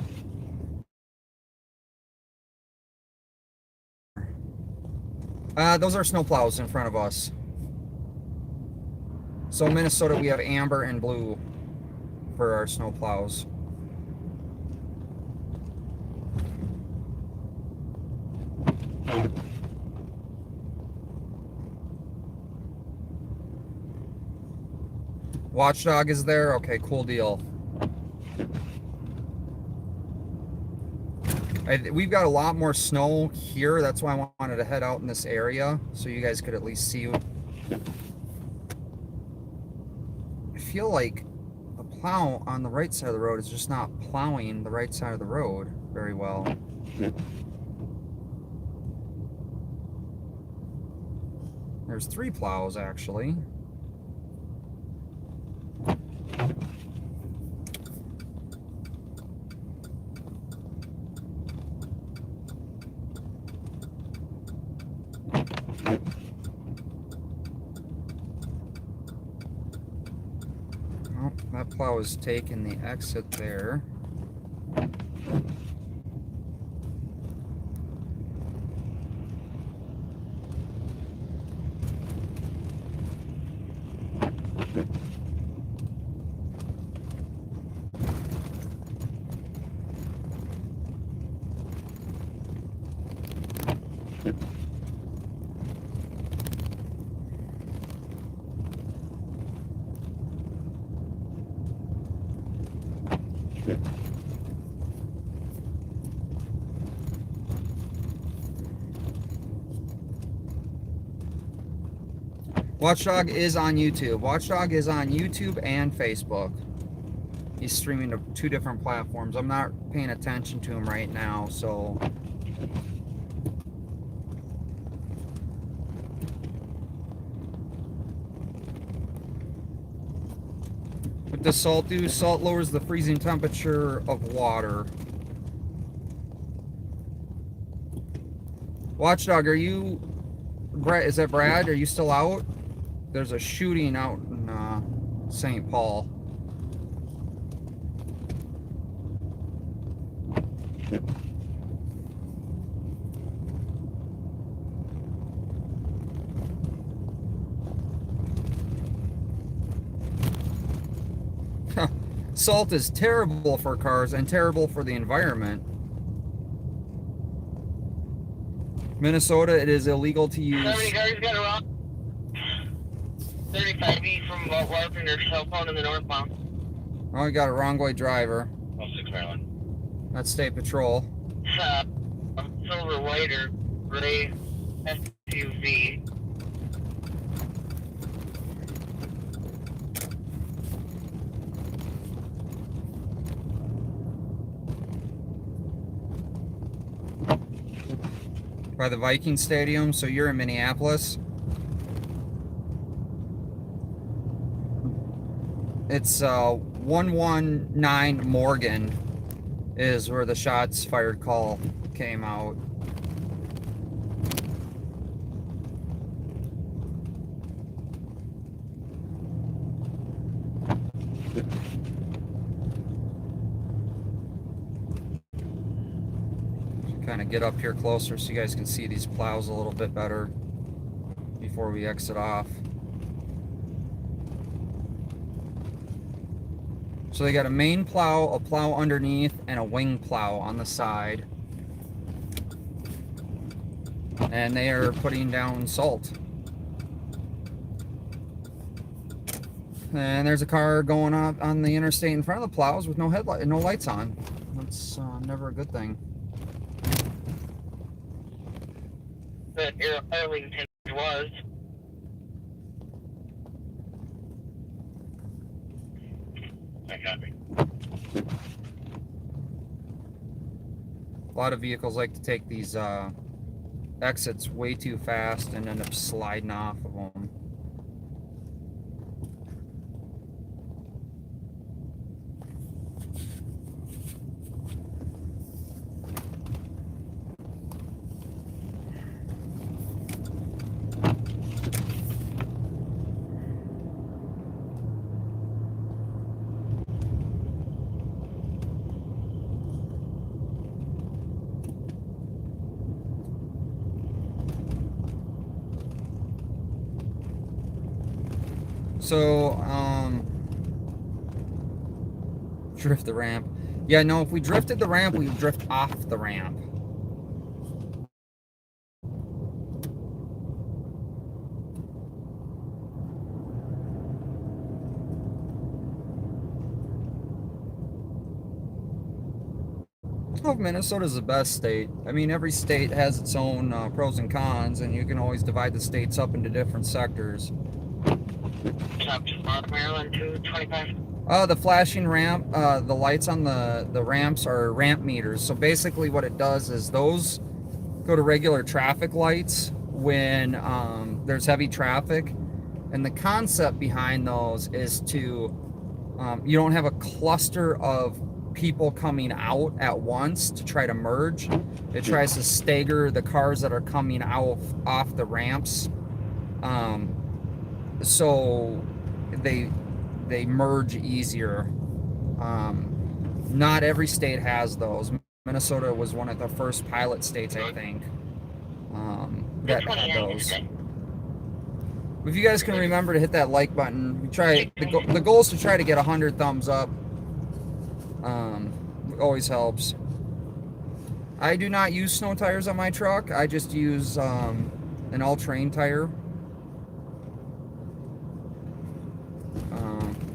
Those are snow plows in front of us. So in Minnesota, we have amber and blue for our snow plows. Watchdog is there? Okay, cool deal. We've got a lot more snow here. That's why I wanted to head out in this area so you guys could at least see. I feel like the plow on the right side of the road is just not plowing the right side of the road very well. There's 3 plows actually. Oh, that plow is taking the exit there. Watchdog is on YouTube. Watchdog is on YouTube and Facebook. He's streaming to 2 different platforms. I'm not paying attention to him right now, so... What does salt do? Salt lowers the freezing temperature of water. Watchdog, are you... Brett, is that Brad? Are you still out? There's a shooting out in St. Paul. Salt is terrible for cars and terrible for the environment. Minnesota, it is illegal to use. 70 cars got around 35 east from Larkin, their cell phone in the northbound. Oh, we got a wrong way driver. 06 Maryland. That's State Patrol. Silver, white, or gray SUV. By the Viking Stadium, so you're in Minneapolis. It's 119 Morgan is where the shots fired call came out. Kind of get up here closer so you guys can see these plows a little bit better before we exit off. So they got a main plow, a plow underneath, and a wing plow on the side. And they are putting down salt. And there's a car going up on the interstate in front of the plows with no headlight, no lights on. That's never a good thing. That Arlington was. I copy. A lot of vehicles like to take these exits way too fast and end up sliding off of them. So, drift the ramp. Yeah, no, if we drifted the ramp, we would drift off the ramp. Oh, Minnesota's the best state. I mean, every state has its own pros and cons, and you can always divide the states up into different sectors. Shotspotter, Maryland, 225. The flashing ramp, the lights on the ramps are ramp meters. So basically what it does is those go to regular traffic lights when there's heavy traffic. And the concept behind those is to, you don't have a cluster of people coming out at once to try to merge. It tries to stagger the cars that are coming out off the ramps. So they merge easier. Not every state has those. Minnesota was one of the first pilot states, I think, that had those. If you guys can remember to hit that like button, we try. The goal is to try to get 100 thumbs up. Always helps. I do not use snow tires on my truck. I just use an all-terrain tire.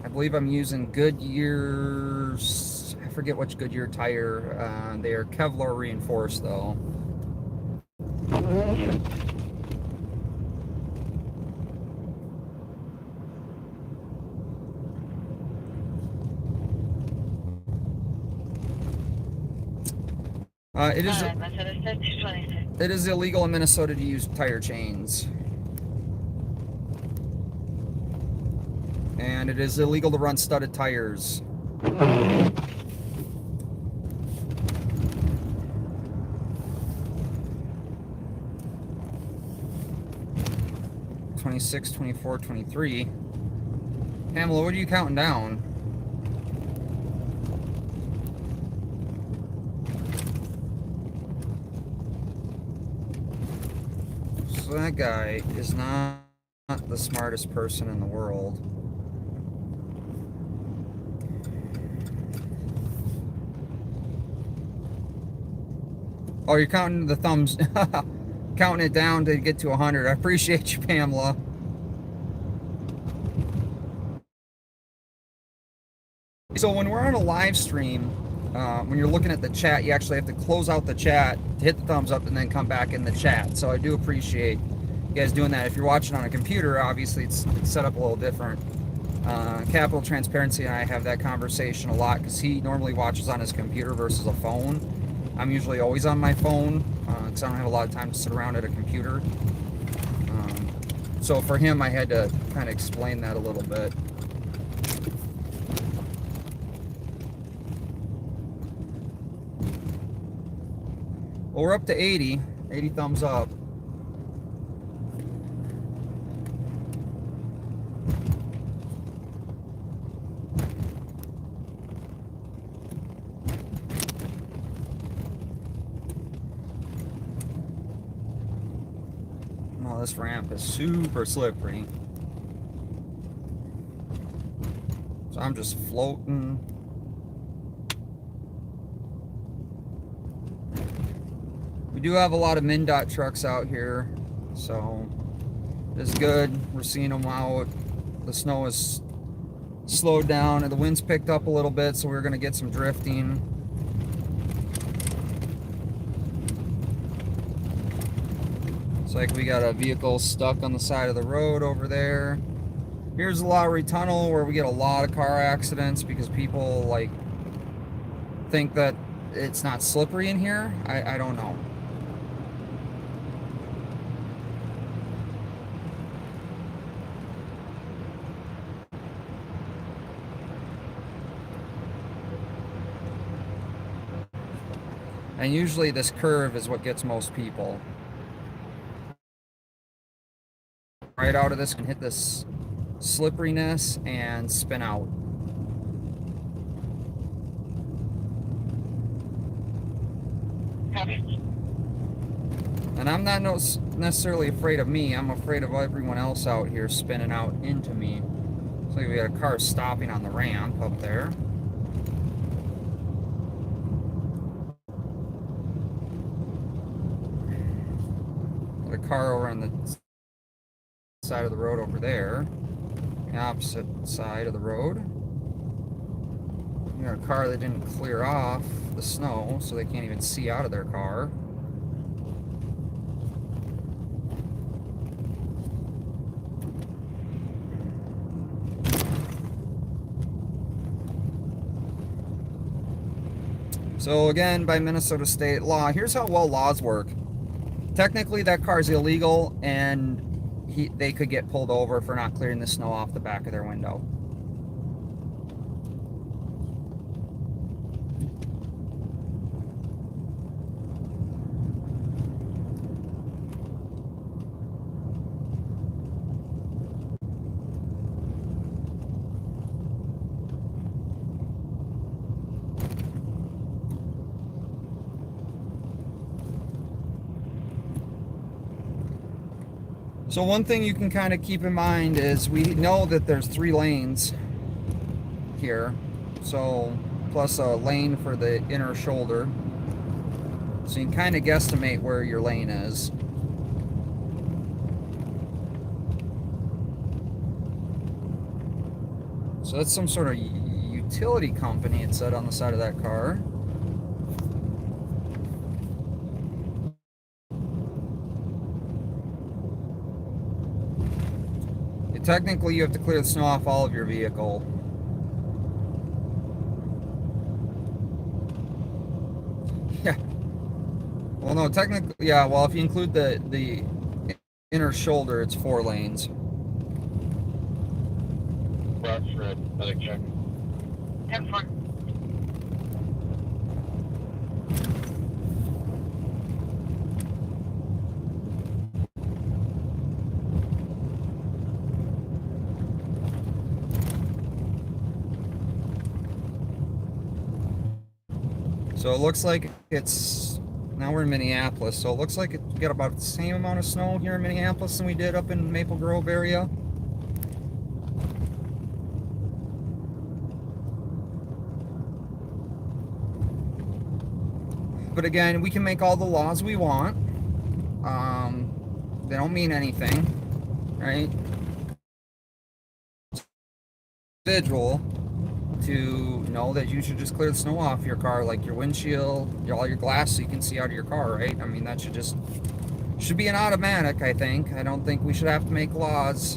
I believe I'm using Goodyear's, I forget which Goodyear tire. They are Kevlar reinforced though. It is illegal in Minnesota to use tire chains. And it is illegal to run studded tires. (26, 24, 23). Pamela, what are you counting down? So that guy is not the smartest person in the world. Oh, you're counting the thumbs, counting it down to get to 100. I appreciate you, Pamela. So when we're on a live stream, when you're looking at the chat, you actually have to close out the chat to hit the thumbs up and then come back in the chat. So I do appreciate you guys doing that. If you're watching on a computer, obviously it's set up a little different. Capital Transparency and I have that conversation a lot because he normally watches on his computer versus a phone. I'm usually always on my phone because I don't have a lot of time to sit around at a computer. So for him, I had to kind of explain that a little bit. Well, we're up to 80 thumbs up. Oh, this ramp is super slippery. So I'm just floating. We do have a lot of MnDOT trucks out here, so it's good. We're seeing them out. The snow is slowed down and the wind's picked up a little bit, so we're going to get some drifting. It's like we got a vehicle stuck on the side of the road over there. Here's the Lowry Tunnel where we get a lot of car accidents because people like think that it's not slippery in here. I don't know. And usually this curve is what gets most people. Right out of this can hit this slipperiness and spin out. And I'm not necessarily afraid of me. I'm afraid of everyone else out here spinning out into me. So we got a car stopping on the ramp up there. Got a car over on the side of the road over there. The opposite side of the road. We got a car that didn't clear off the snow, so they can't even see out of their car. So again, by Minnesota state law, here's how well laws work. Technically, that car's illegal, and they could get pulled over for not clearing the snow off the back of their window. So one thing you can kind of keep in mind is we know that there's 3 lanes here. So plus a lane for the inner shoulder. So you can kind of guesstimate where your lane is. So that's some sort of utility company, it said on the side of that car. Technically, you have to clear the snow off all of your vehicle. Yeah. Well, no, technically, yeah. Well, if you include the inner shoulder, it's 4 lanes. Rockford, medic check. 10-4. So it looks like it's Now we're in Minneapolis, so it looks like we got about the same amount of snow here in Minneapolis than we did up in Maple Grove area. But again, we can make all the laws we want. They don't mean anything, right? Individual to know that you should just clear the snow off your car, like your windshield, all your glass, so you can see out of your car, right? I mean, that should be an automatic, I think. I don't think we should have to make laws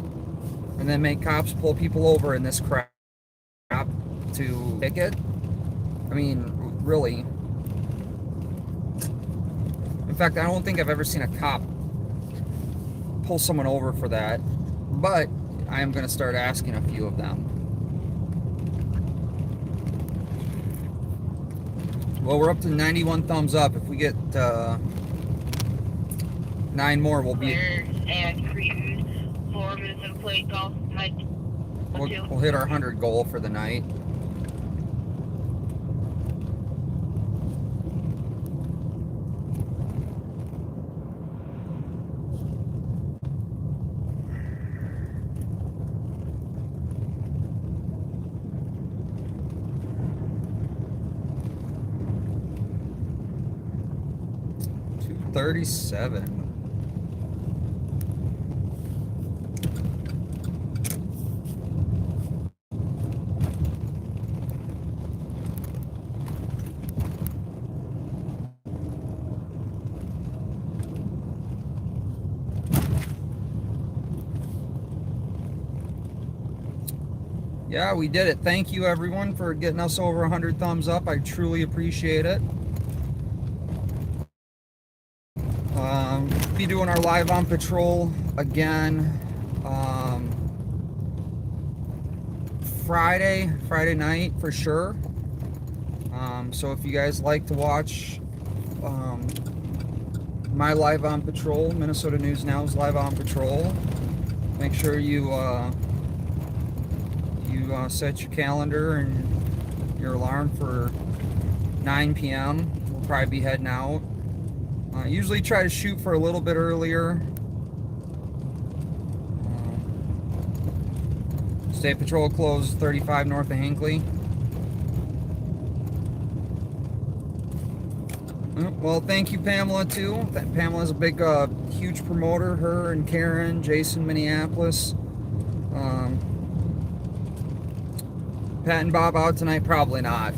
and then make cops pull people over in this crap to ticket. I mean, really. In fact, I don't think I've ever seen a cop pull someone over for that, but I am going to start asking a few of them. Well, we're up to 91 thumbs up. If we get 9 more, we'll be... And cruise, 4 minutes and plate golf, night. We'll hit our 100 goal for the night. $37. Yeah, we did it. Thank you, everyone, for getting us over 100 thumbs up. I truly appreciate it. Be doing our live on patrol again Friday night for sure. So if you guys like to watch my live on patrol, Minnesota News Now's live on patrol, make sure you set your calendar and your alarm for 9 p.m. We'll probably be heading out. Usually try to shoot for a little bit earlier. State Patrol closed 35 north of Hinckley. Well, thank you, Pamela, too. Pamela's a big, huge promoter. Her and Karen, Jason, Minneapolis. Pat and Bob out tonight? Probably not.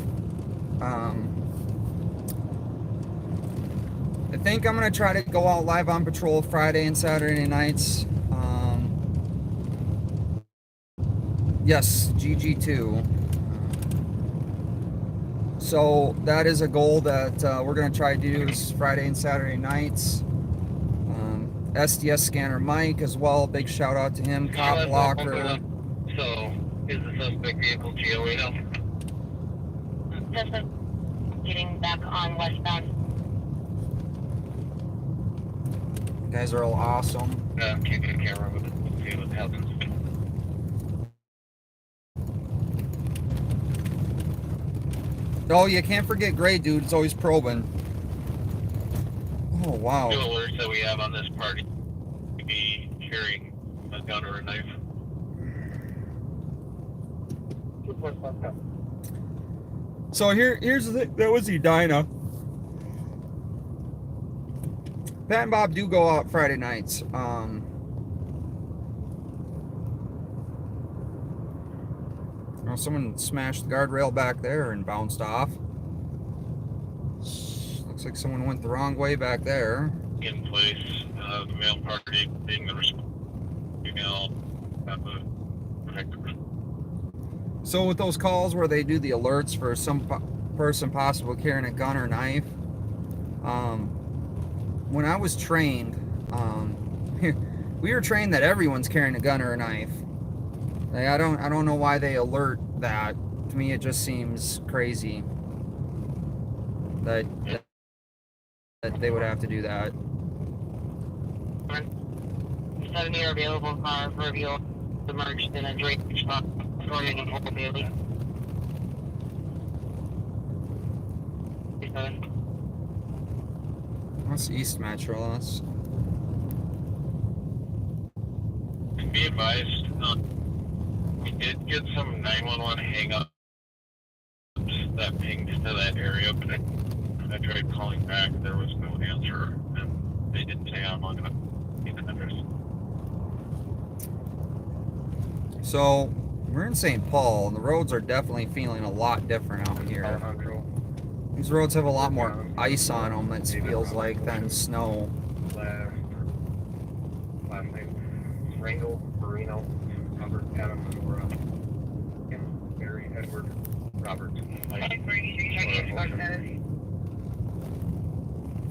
I think I'm going to try to go out live on patrol Friday and Saturday nights. Yes, GG2. So that is a goal that we're going to try to do is Friday and Saturday nights. SDS Scanner Mike as well. Big shout out to him. Cop Blocker. So, is the suspect vehicle GOA now? Suspect getting back on westbound. You guys are all awesome. Can't get a camera with it. Let's see what happens. Oh, you can't forget Gray Dude. It's always probing. Oh, wow. Two alerts that we have on this party. Be carrying a gun or a knife. So here's the thing. That was Edina. Pat and Bob do go out Friday nights. Someone smashed the guardrail back there and bounced off. Looks like someone went the wrong way back there. In place, the male party being the female have a protector. So with those calls where they do the alerts for some person possibly carrying a gun or knife, when I was trained, we were trained that everyone's carrying a gun or a knife. Like, I don't know why they alert that. To me, it just seems crazy that they would have to do that. 70 are available car for review. Emerged in a drainage spot. Running in Old Bailey. 7. That's East Metro. That's Be advised, we did get some 911 hang-ups that pinged to that area, but I tried calling back, there was no answer, and they didn't say I'm not gonna get an address. so we're in St. Paul, and the roads are definitely feeling a lot different out here. These roads have a lot more ice on them. It feels like than snow. Last name, Rangle, Marino, Robert, Adam, Laura, Kim, Barry, Edward, Robert, Mike.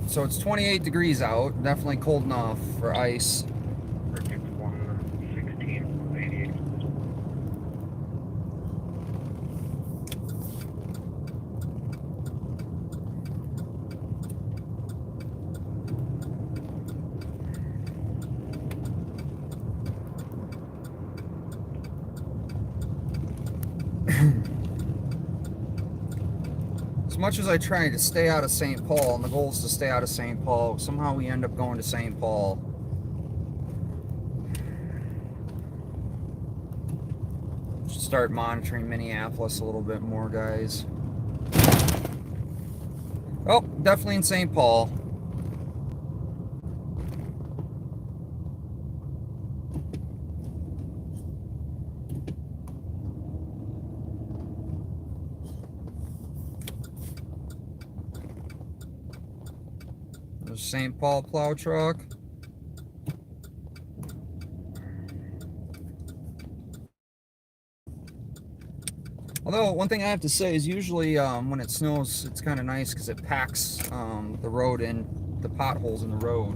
So it's 28 degrees out. Definitely cold enough for ice. Ricketts 116, 88. As much as I try to stay out of St. Paul, and the goal is to stay out of St. Paul, somehow we end up going to St. Paul. Should start monitoring Minneapolis a little bit more, guys. Oh, definitely in St. Paul. There's St. Paul plow truck. Although, one thing I have to say is usually when it snows, it's kind of nice because it packs the road in, the potholes in the road.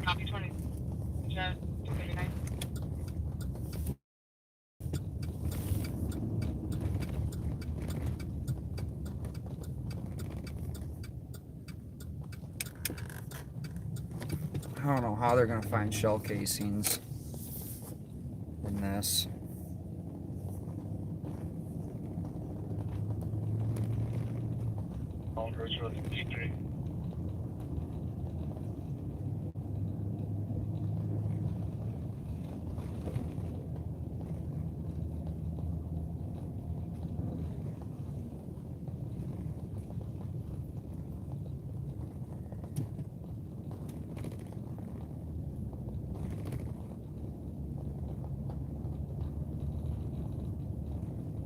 Copy 20. 239. I don't know how they're going to find shell casings in this. All Richard, 53.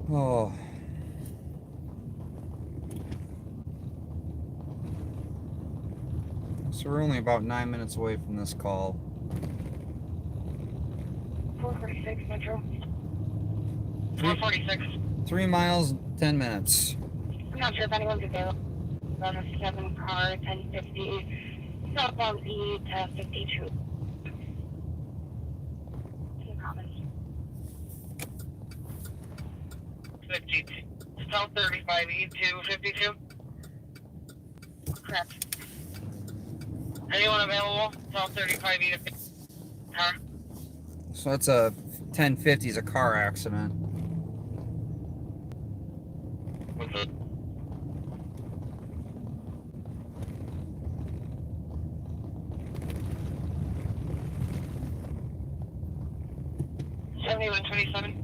Oh. So we're only about 9 minutes away from this call. 446 Metro. 446. 3 miles, 10 minutes. I'm not sure if anyone's available. On a 7 car, 1050. Southbound E to 52. Any comments? 50. South 35 E to 52. Correct. Anyone available? South 35 E to 50. Car. So that's a 1050 is a car accident. What's up? Seventy-one 27.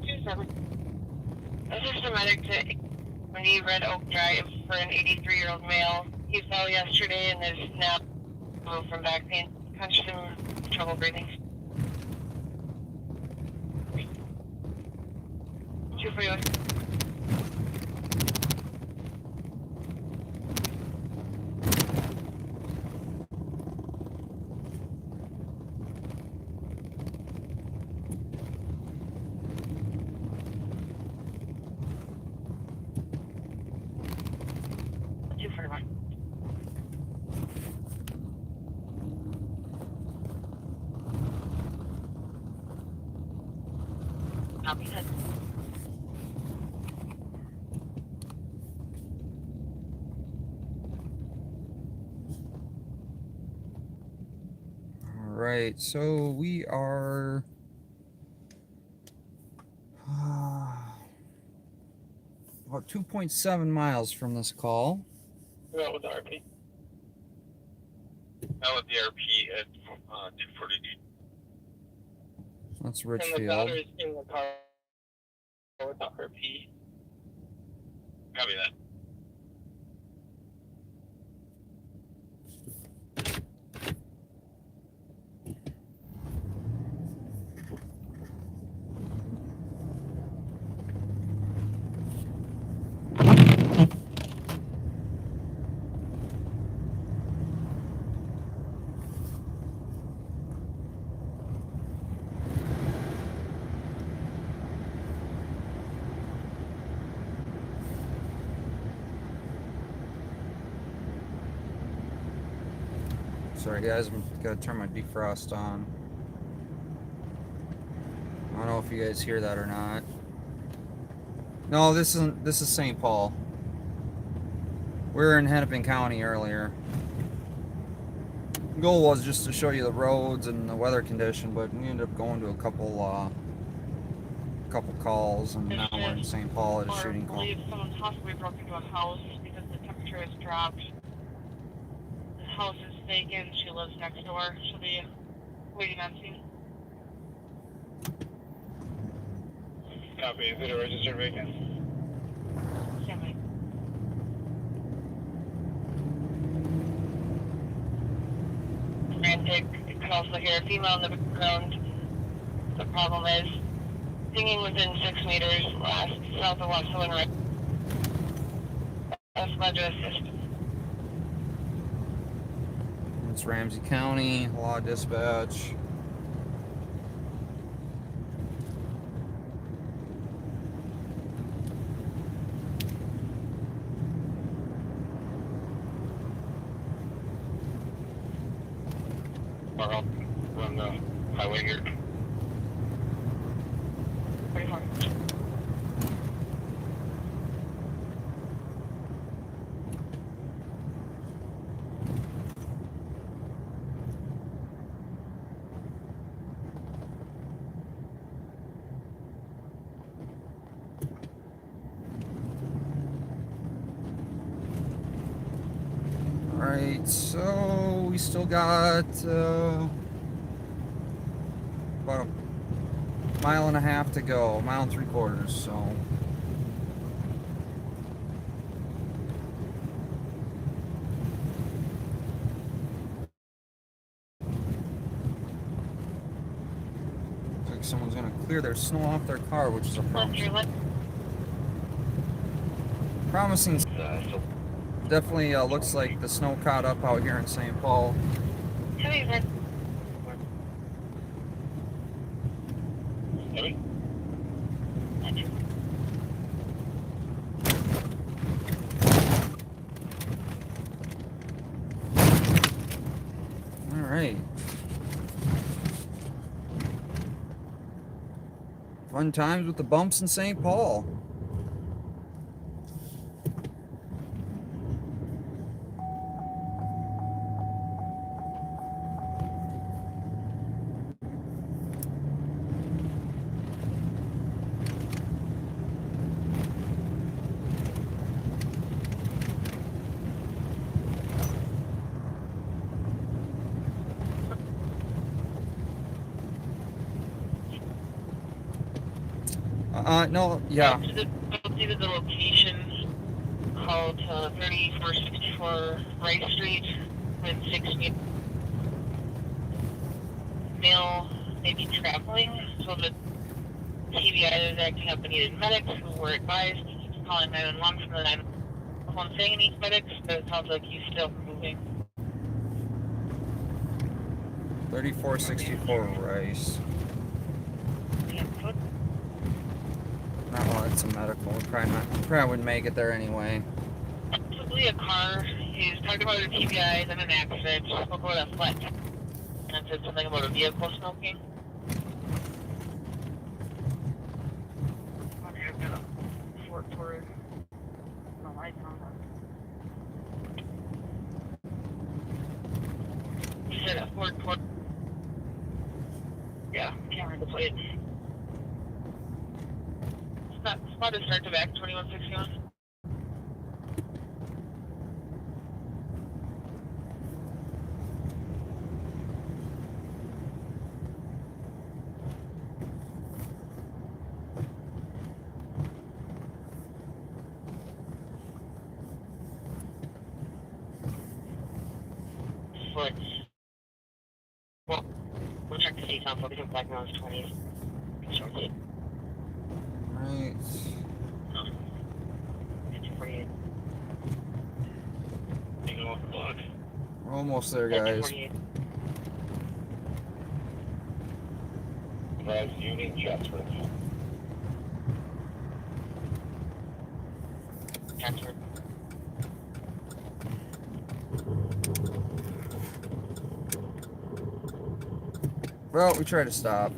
27. This is the medic to 20 Red Oak Drive for an 83-year-old male. He fell yesterday and is now moved from back pain. Punched him, trouble breathing. 241. Copy that. All right, so we are about 2.7 miles from this call. What was RP? That was the RP at 242. That's And the Richfield. battery's in the car with the RP. Copy that. Sorry guys, I'm gotta turn my defrost on. I don't know if you guys hear that or not. No, this is St. Paul. We were in Hennepin County earlier. The goal was just to show you the roads and the weather condition, but we ended up going to a couple calls, and now we're in St. Paul at a shooting call. I believe someone possibly broke into a house because the temperature has dropped. The house is vacant. She lives next door. She'll be waiting on scene. Copy. Is it a registered vacant? Stand by. Frantic. You can also hear a female in the background. The problem is pinging within 6 meters south of Los Angeles. That's glad to assist. It's Ramsey County, Law Dispatch. Or I'll run the highway here. Pretty hard. Alright, so we still got about a mile and a half to go, mile and 3/4, so. Looks like someone's gonna clear their snow off their car, which is a promising. Definitely looks like the snow caught up out here in St. Paul. Heavy red. Heavy? All right. Fun times with the bumps in St. Paul. No, yeah. Updated the location called 3464 Wright Street with 6 meters. Male may be traveling, so the TBI is acting up and needed medics who were advised calling 911 from the 911 saying he needs medics, but it sounds like he's still moving. 3464 Rice. Well, it's a medical. Probably wouldn't make it there anyway. Possibly a car. He's talked about a TBI, then an accident. Spoke about a flat and said something about a vehicle smoking. Okay, I've got a Fort Taurus. No lights on that. You said a Fort Taurus. Yeah, can't read the plate. Spot is start to back 2161. foot. Well, we'll check the CSOM focus in black nose 20s. Short Right. 248. Hang off the block. We're almost there, guys. 248. Rise Union Chatsworth. Chatsworth. Well, we try to stop.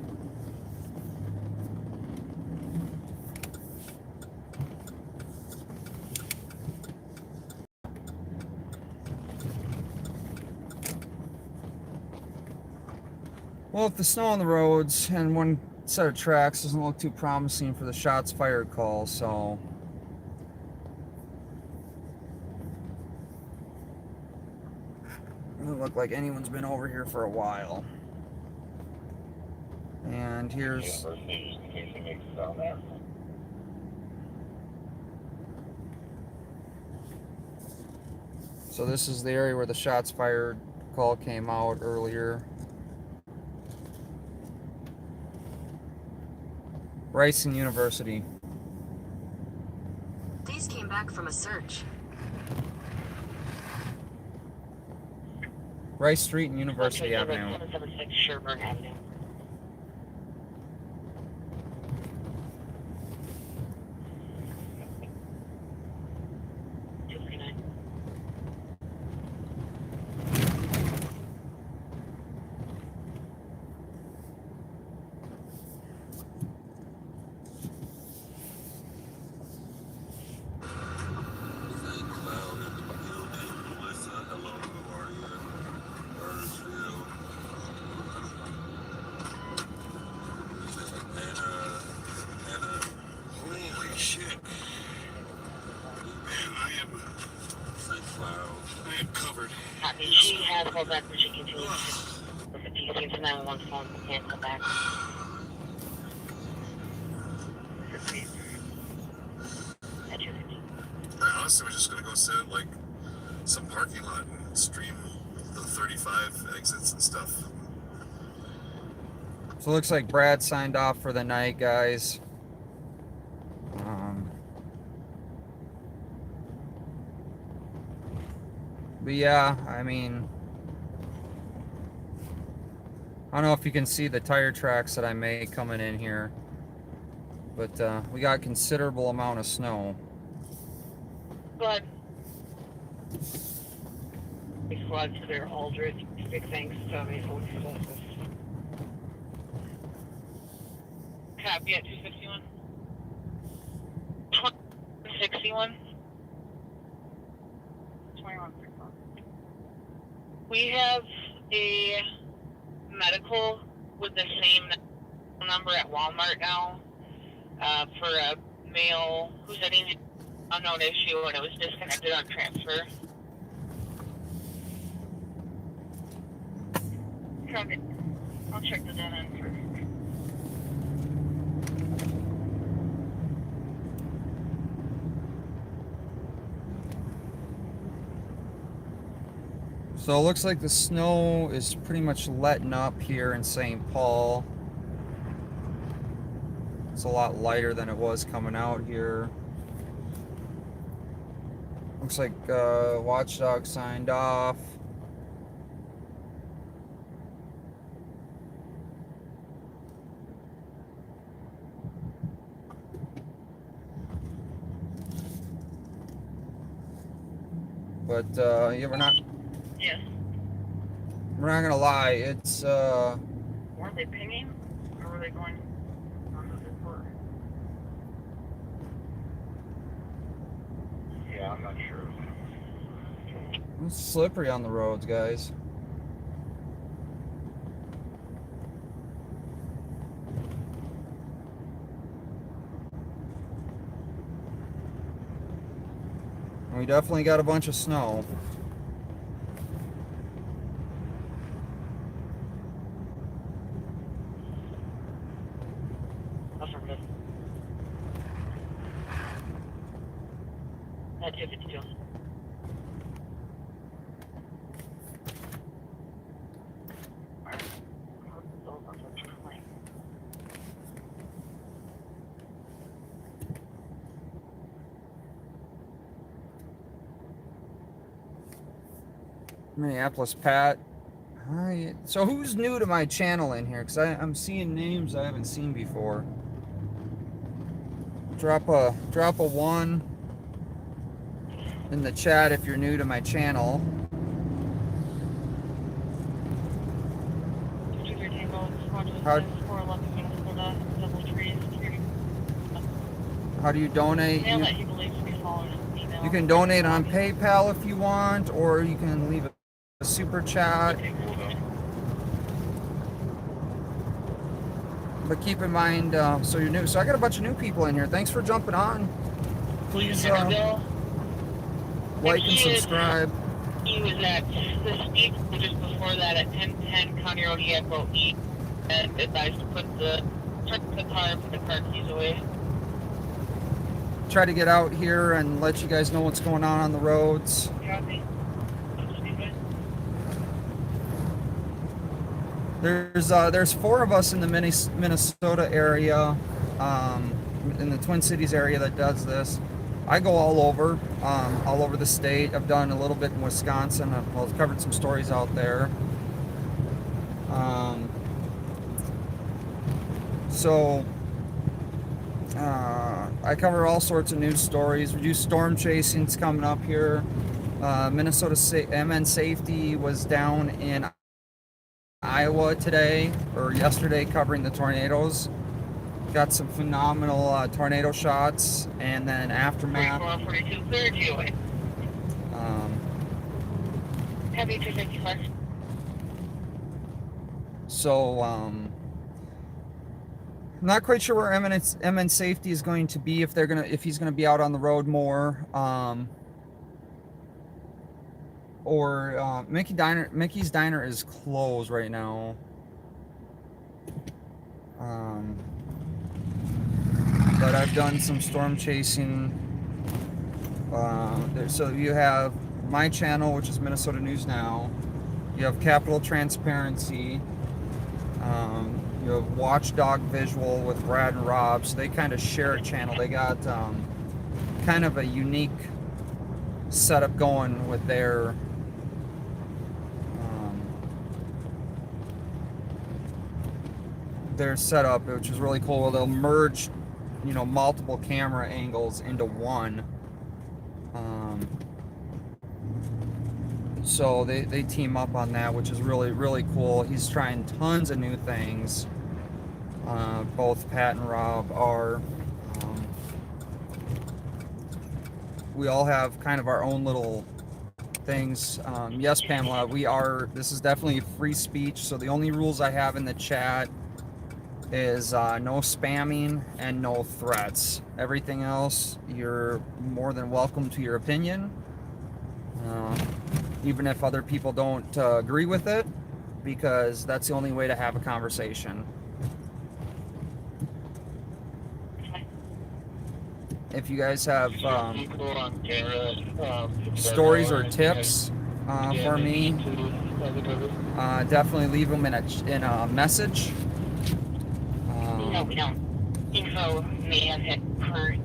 Well, if the snow on the roads and one set of tracks doesn't look too promising for the shots fired call, so it doesn't look like anyone's been over here for a while. And here's University, just in case he makes it down there. so this is the area where the shots fired call came out earlier. Rice and University. These came back from a search. Rice Street and University Avenue. 776 Sherburne Avenue. She has called back, but she continues to look at these things, and 911 phone can't come back. At 250. Honestly, we're just gonna go sit at like some parking lot and stream the 35 exits and stuff. So it looks like Brad signed off for the night, guys. But yeah, I mean, I don't know if you can see the tire tracks that I made coming in here, but we got a considerable amount of snow. But we squad to their Aldridge. Big thanks to me for this. Copy at 251. 261. 21. We have a medical with the same number at Walmart now for a male who's had an unknown issue and it was disconnected on transfer. Copy. I'll check the data in first. So it looks like the snow is pretty much letting up here in St. Paul. It's a lot lighter than it was coming out here. Looks like Watchdog signed off. But yeah, Yes. we're not gonna lie, it's Weren't they pinging? Or were they going on the report? Yeah, I'm not sure. it's slippery on the roads, guys. And we definitely got a bunch of snow. Affirmative. At 252. Minneapolis Pat. Hi. So who's new to my channel in here? Because I'm seeing names I haven't seen before. Drop a one in the chat if you're new to my channel. How do you donate? You can donate on PayPal if you want, or you can leave a super chat. But keep in mind, so you're new. So I got a bunch of new people in here. Thanks for jumping on. Please like and subscribe. He was at the speed just before that at 1010 County Road Echo E, and advised to put the car and put the car keys away. Try to get out here and let you guys know what's going on the roads. Copy. There's 4 of us in the Minnesota area, in the Twin Cities area that does this. I go all over the state. I've done a little bit in Wisconsin. I've covered some stories out there. I cover all sorts of news stories. We do storm chasings coming up here. Minnesota MN Safety was down in Iowa today or yesterday covering the tornadoes. Got some phenomenal tornado shots, and then aftermath. Heavy 255. So I'm not quite sure where MN Safety is going to be, if he's gonna be out on the road more, or Mickey's Diner is closed right now. But I've done some storm chasing. So you have my channel, which is Minnesota News Now. You have Capital Transparency. You have Watchdog Visual with Brad and Rob. So they kind of share a channel. They got kind of a unique setup going with their setup, which is really cool. They'll merge, multiple camera angles into one. So they team up on that, which is really, really cool. He's trying tons of new things. Both Pat and Rob are. We all have kind of our own little things. Yes, Pamela, this is definitely free speech. So the only rules I have in the chat is no spamming and no threats. Everything else, you're more than welcome to your opinion, even if other people don't agree with it, because that's the only way to have a conversation. If you guys have stories or tips for me, definitely leave them in a message. No, we don't. Info man at current.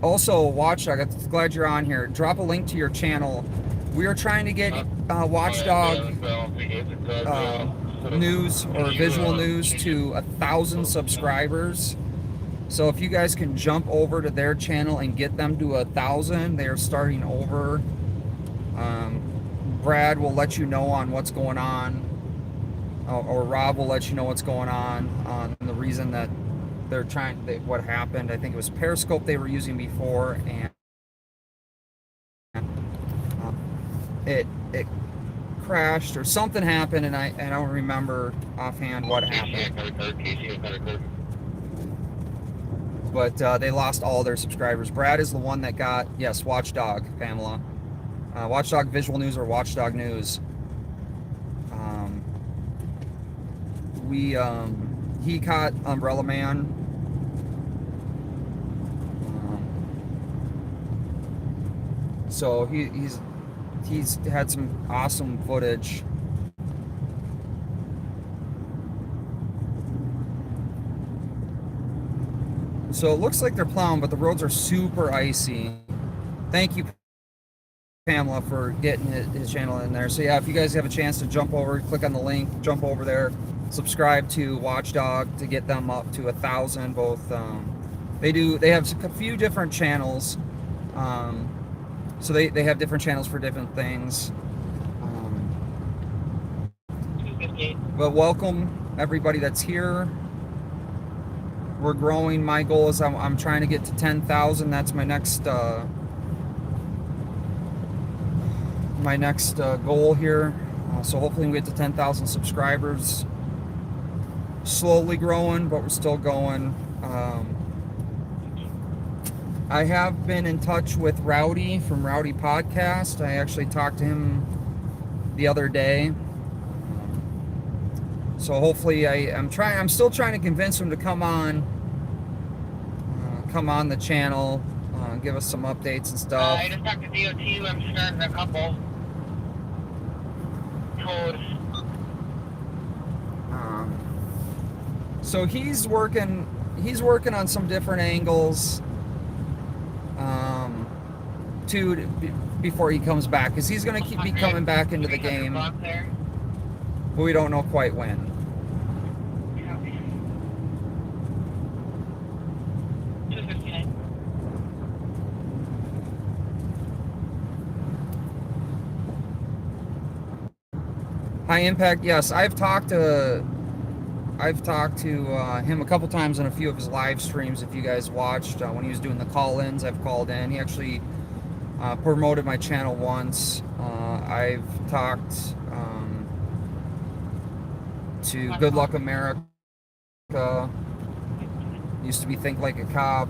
Also, Watchdog, I'm glad you're on here. Drop a link to your channel. We are trying to get Watchdog news or visual news to 1,000 subscribers. So if you guys can jump over to their channel and get them to 1,000, they are starting over. Brad will let you know on what's going on, or Rob will let you know what's going on the reason that they're what happened. I think it was Periscope they were using before, and it crashed or something happened, and I don't remember offhand what happened. But they lost all their subscribers. Brad is the one that got, yes, Watchdog, Pamela. Watchdog Visual News or Watchdog News. He caught Umbrella Man. So he's had some awesome footage. So it looks like they're plowing, but the roads are super icy. Thank you, Pamela for getting his channel in there. So yeah, if you guys have a chance to jump over, click on the link, jump over there, subscribe to Watchdog to get them up to 1,000. Both they have a few different channels, so they have different channels for different things. 258. But welcome everybody that's here. We're growing. My goal is I'm trying to get to 10,000. That's my next goal here. So hopefully we get to 10,000 subscribers. Slowly growing, but we're still going. I have been in touch with Rowdy from Rowdy Podcast. I actually talked to him the other day. So hopefully I'm still trying to convince him to come on the channel, give us some updates and stuff. I just talked to DOT. I'm starting a couple codes. So he's working on some different angles too before he comes back, because he's going to be coming back into the game, but we don't know quite when. Copy. 259. High Impact, yes, I've talked to him a couple times on a few of his live streams. If you guys watched when he was doing the call-ins, I've called in. He actually promoted my channel once. I've talked to Good Luck America. Used to be Think Like a Cop.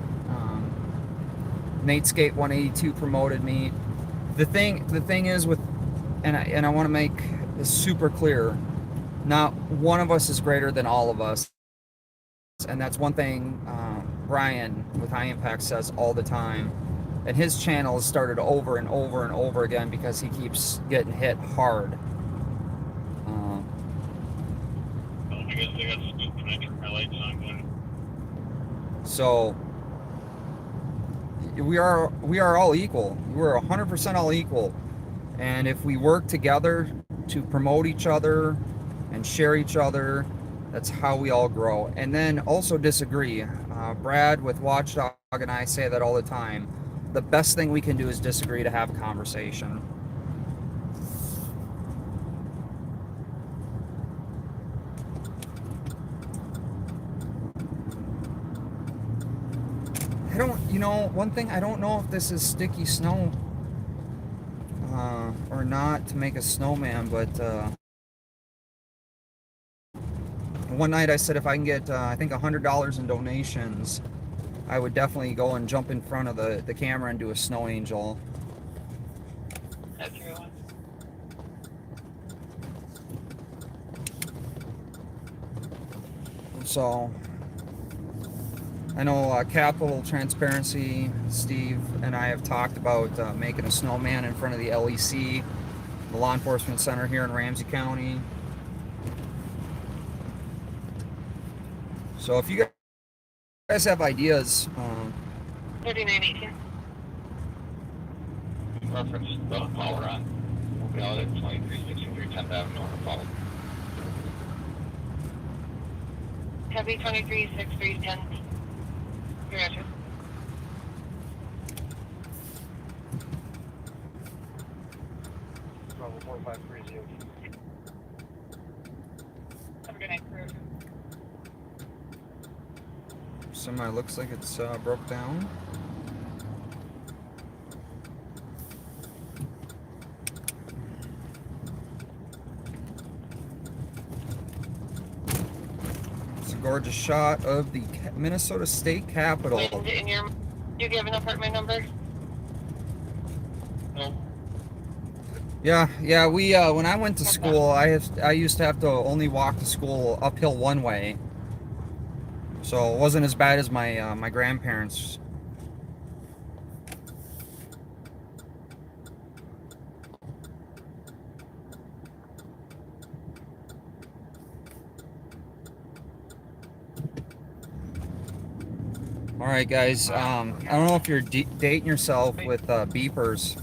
Nate Skate 182 promoted me. The thing is with, and I want to make this super clear. Not one of us is greater than all of us. And that's one thing Brian with High Impact says all the time. And his channel has started over and over and over again because he keeps getting hit hard. I guess they got scoop and I turn my lights on going. So we are all equal. We're 100% all equal. And if we work together to promote each other and share each other, that's how we all grow. And then also disagree. Brad with Watchdog and I say that all the time. The best thing we can do is disagree to have a conversation. One thing, I don't know if this is sticky snow or not to make a snowman, but one night I said if I can get, I think $100 in donations, I would definitely go and jump in front of the camera and do a snow angel. That's your one. So I know Capital Transparency, Steve and I have talked about making a snowman in front of the LEC, the law enforcement center here in Ramsey County. So if you guys have ideas, 3918. Reference the power on. We'll be out at 2363 10th Avenue on the phone. Copy 236310. Your answer. Bravo 4530. Have a good night, crew. semi looks like it's broke down. Gorgeous shot of the Minnesota State Capitol. In your, do you give an apartment number? No. Yeah. We when I went to school, I used to have to only walk to school uphill one way, so it wasn't as bad as my my grandparents. All right, guys. I don't know if you're dating yourself with beepers.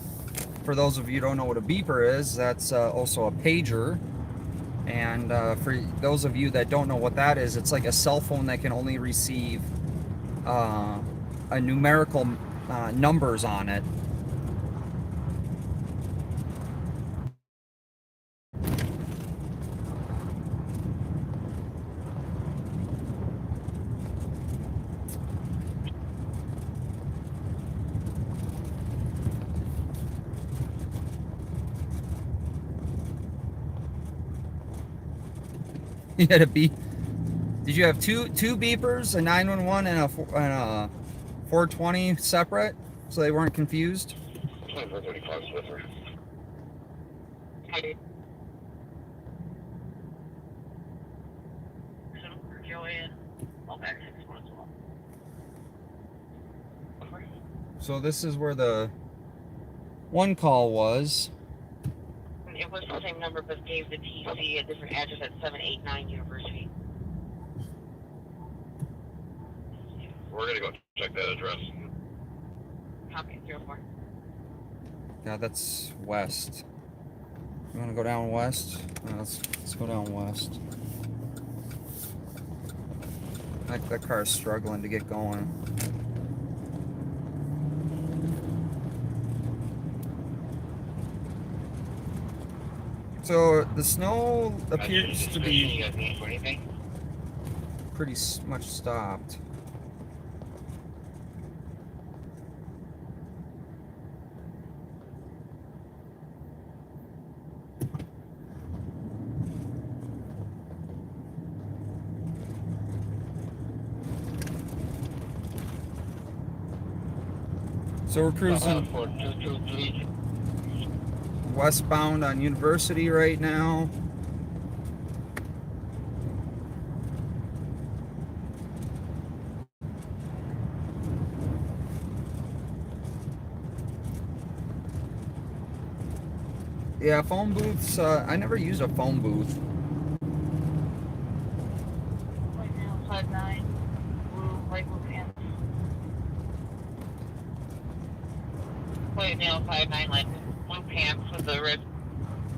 for those of you who don't know what a beeper is, that's also a pager. And for those of you that don't know what that is, it's like a cell phone that can only receive a numerical numbers on it. You had a beep. Did you have two beepers, a 911 and a 420 separate, so they weren't confused? 2435 Swiffer. So this is where the one call was. It was the same number, but gave the TC a different address at 789 University. We're gonna go check that address. Copy 04. Yeah, that's west. You want to go down west? Let's go down west. That car's struggling to get going. So the snow appears to be pretty much stopped. So we're cruising westbound on University right now. Yeah, phone booths. I never used a phone booth. Right now, 59, blue, light blue pants. Right now, 59, light blue pants with the red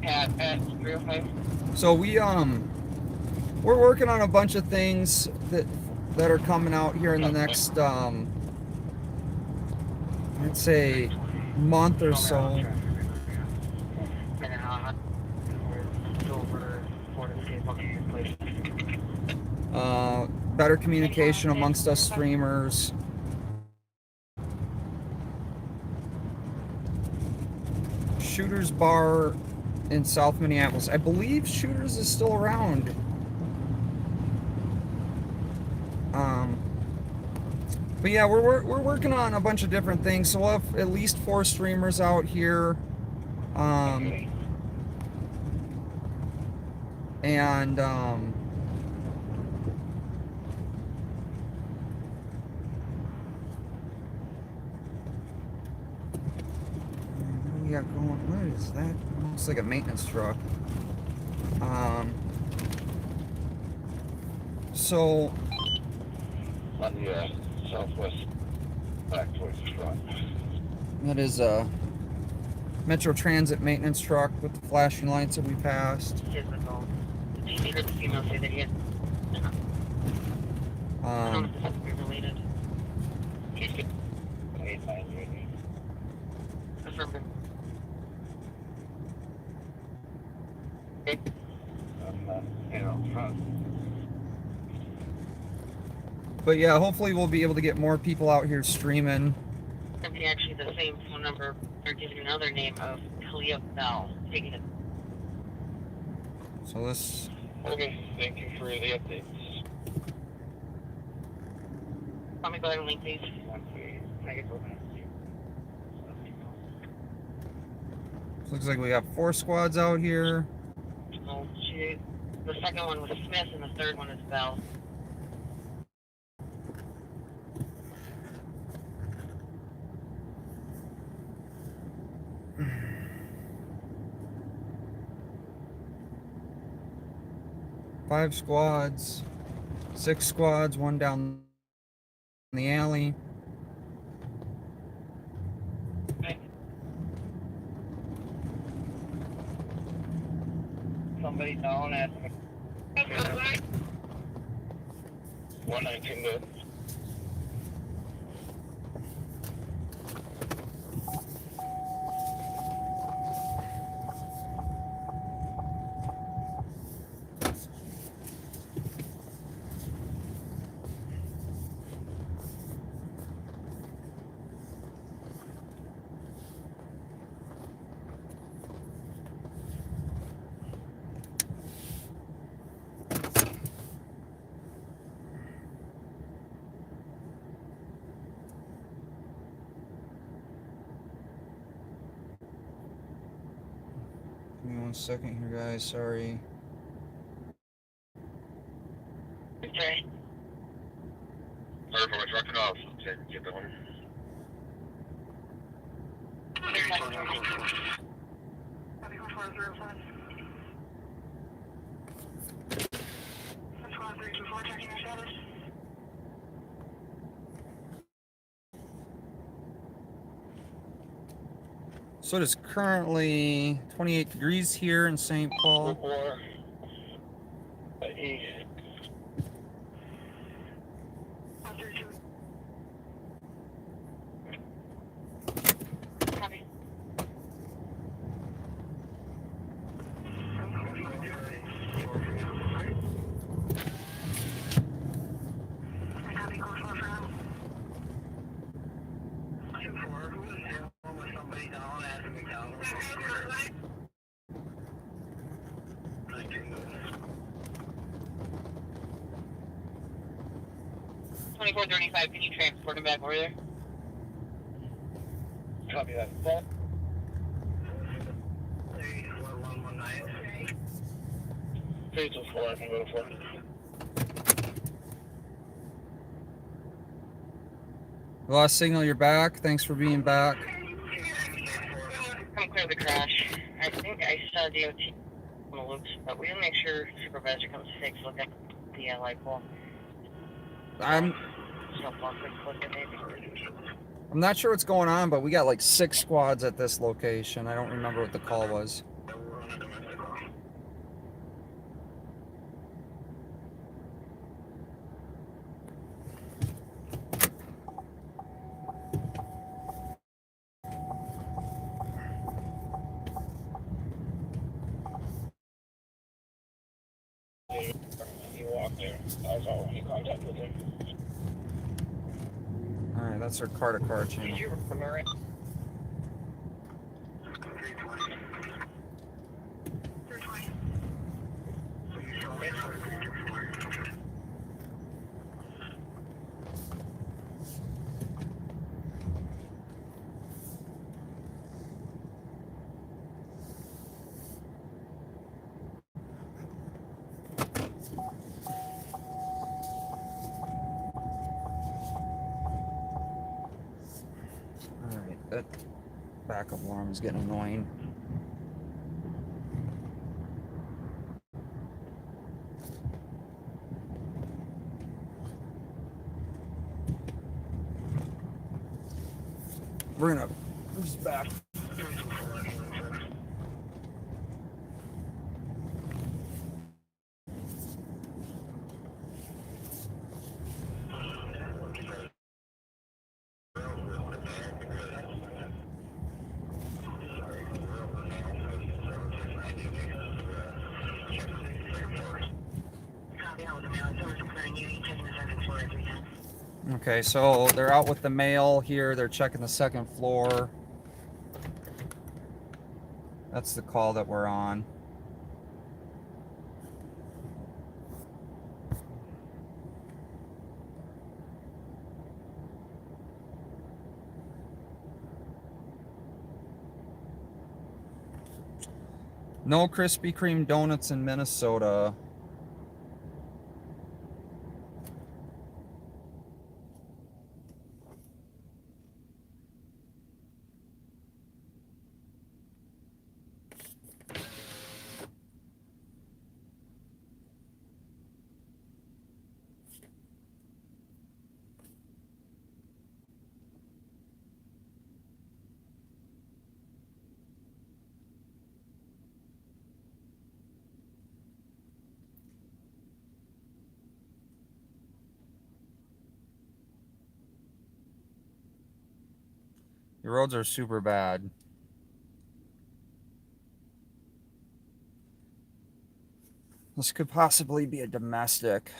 hat at 305. So we're working on a bunch of things that are coming out here in the next I'd say month or so. Better communication amongst us streamers. Shooters Bar in South Minneapolis. I believe Shooters is still around. But yeah, we're working on a bunch of different things. So we'll have at least 4 streamers out here. And what we got going? What is that? Looks like a maintenance truck. So On the southwest, back towards the front. that is a Metro Transit maintenance truck with the flashing lights that we passed. Physical. Did you hear the female say that he had? I don't know if this is related. Houston, 898. Affirmative. Front. But yeah, hopefully we'll be able to get more people out here streaming. It'd be actually the same phone number, or giving another name of Kalia Bell. Taking it. So this, Okay, thank you for the updates. Let me go ahead and link these. looks like we got 4 squads out here. Oh, shoot. The second one was Smith, and the third one is Bell. Five squads, 6 squads, 1 down the alley. Okay. somebody down at 119 good. Give me 1 second here, guys. Sorry. Okay. Sorry for my trucking off. Get that one. So it is currently 28 degrees here in St. Paul. Copy. Somebody down at McDonald's. 2435, can you transport him back over there? Copy that. 34119. 324, I can go to 4. Lost signal, you're back. Thanks for being back. Come clear the crash. I think I saw DOT on the loops, but we'll make sure supervisor comes to take a look at the light pole. I'm not sure what's going on, but we got like 6 squads at this location. I don't remember what the call was. He walked there. I was all in contact with him. Alright, that's our car-to-car channel. Did you remember it? 320. 320. Alright, that backup alarm is getting annoying. We're gonna who's back? Okay, so they're out with the mail here. They're checking the 2nd floor. That's the call that we're on. No Krispy Kreme donuts in Minnesota. The roads are super bad. This could possibly be a domestic.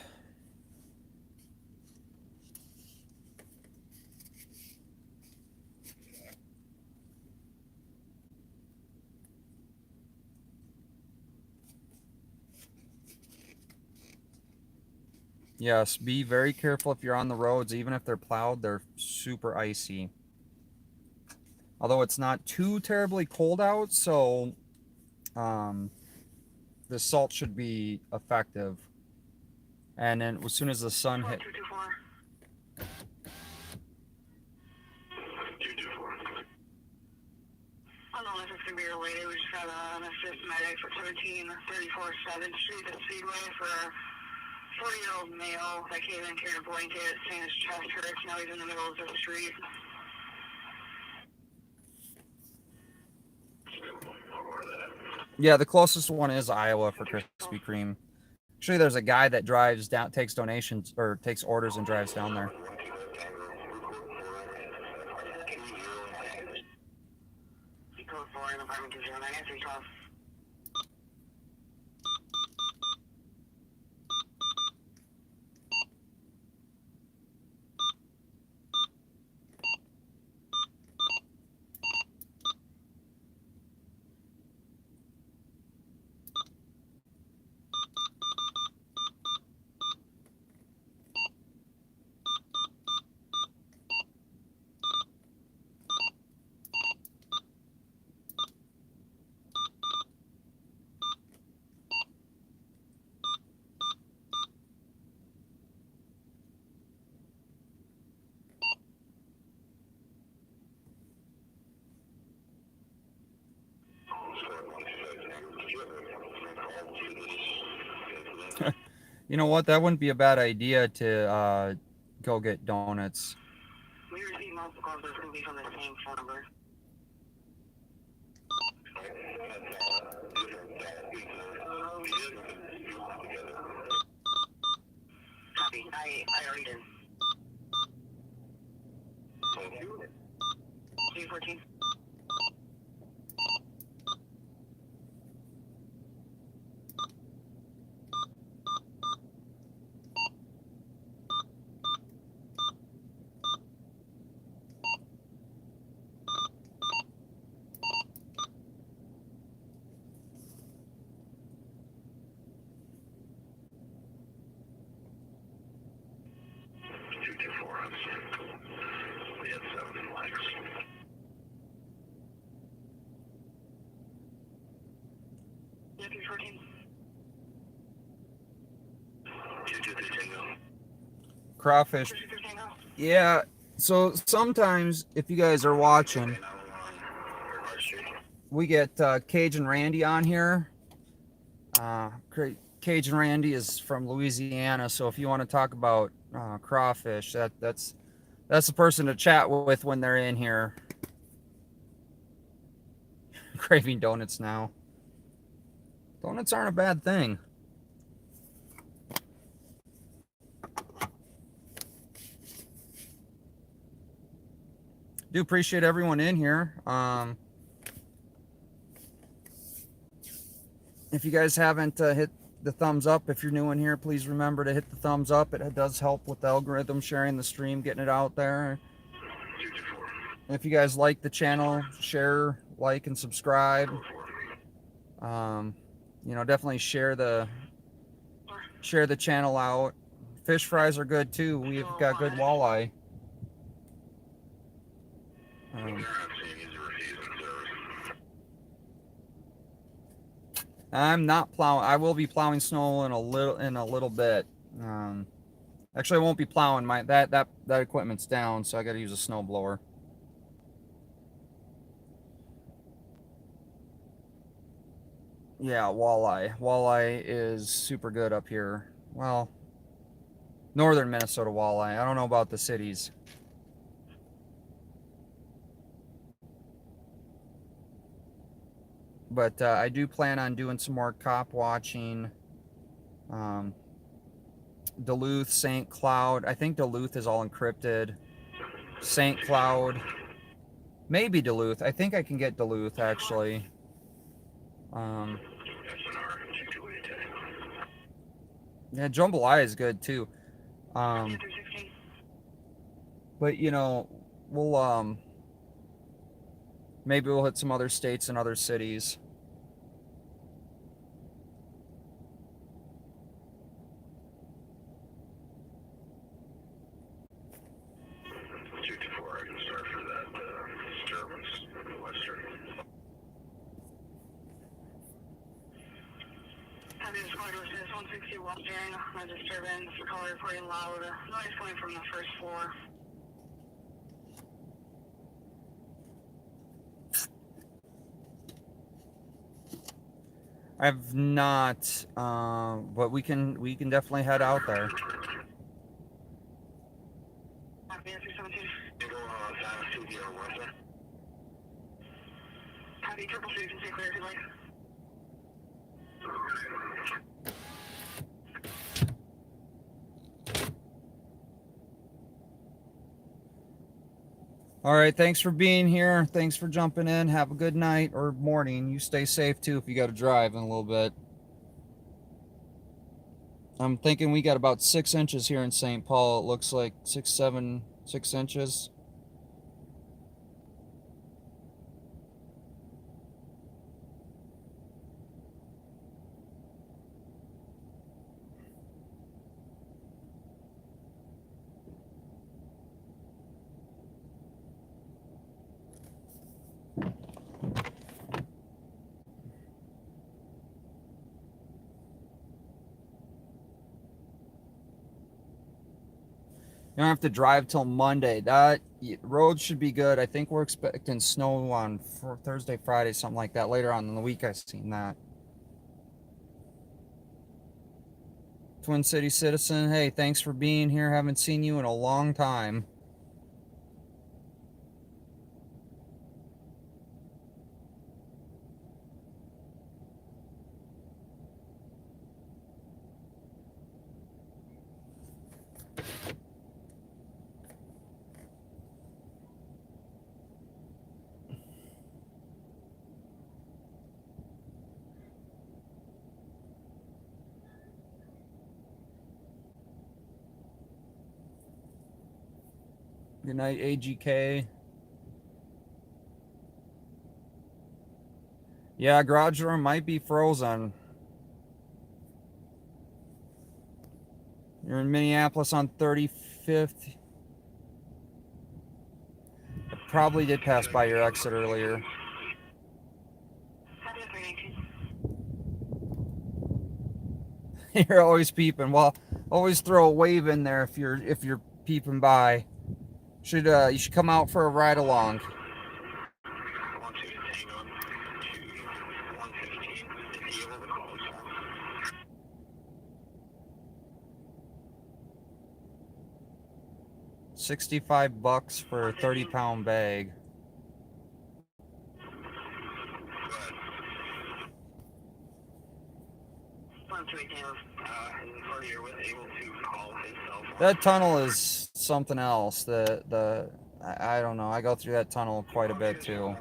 Yes, be very careful if you're on the roads. Even if they're plowed, they're super icy. Although it's not too terribly cold out, so the salt should be effective. And then as soon as the sun hit, 224. On the left, it's going to be related. We just got an assist medic for 1334 7th Street at Speedway for a 40-year-old male that came in carrying a blanket, saying his chest hurts. Now he's in the middle of the street. yeah, the closest one is Iowa for Krispy Kreme. Actually, there's a guy that drives down, takes donations or takes orders and drives down there. Code 4 in apartment 209, answer your call. You know what? That wouldn't be a bad idea to go get donuts. We received multiple calls, but it's going to be from the same phone number. Copy. I already did. 314. We had 7 in likes. Yeah, 314. 223 Tango. Crawfish. 223 Tango. Yeah. So sometimes, if you guys are watching, we get Cajun Randy on here. Cajun Randy is from Louisiana, so if you want to talk about crawfish, that's the person to chat with when they're in here. Craving donuts now. Donuts aren't a bad thing. Do appreciate everyone in here. If you guys haven't hit the thumbs up, if you're new in here, please remember to hit the thumbs up. It does help with the algorithm, sharing the stream, getting it out there. And if you guys like the channel, share, like, and subscribe. You know, definitely share the channel out. Fish fries are good too. We've got good walleye. I'm not plowing. I will be plowing snow in a little bit. Actually, I won't be plowing. That equipment's down, so I got to use a snow blower. Yeah, walleye. Walleye is super good up here. Well, northern Minnesota walleye. I don't know about the cities. But I do plan on doing some more cop watching. Duluth, St. Cloud. I think Duluth is all encrypted. St. Cloud. Maybe Duluth. I think I can get Duluth, actually. Yeah, jambalaya is good, too. But, you know, we'll, maybe we'll hit some other states and other cities. A disturbance, call reporting loud, noise coming from the first floor. I've not, but we can definitely head out there. Happy triple C, you can stay clear if you like. All right, thanks for being here. Thanks for jumping in. Have a good night or morning. You stay safe too if you got to drive in a little bit. I'm thinking we got about 6 inches here in St. Paul. It looks like 6 inches. You don't have to drive till Monday. That road should be good. I think we're expecting snow on Thursday, Friday, something like that. Later on in the week, I've seen that. Twin City Citizen, hey, thanks for being here. Haven't seen you in a long time. Good night, AGK. Yeah, garage door might be frozen. You're in Minneapolis on 35th. I probably did pass by your exit earlier. You're always peeping. Well, always throw a wave in there if you're peeping by. You should come out for a ride along. 65 bucks for a 30-pound bag. That tunnel is something else. I don't know. I go through that tunnel quite a bit too.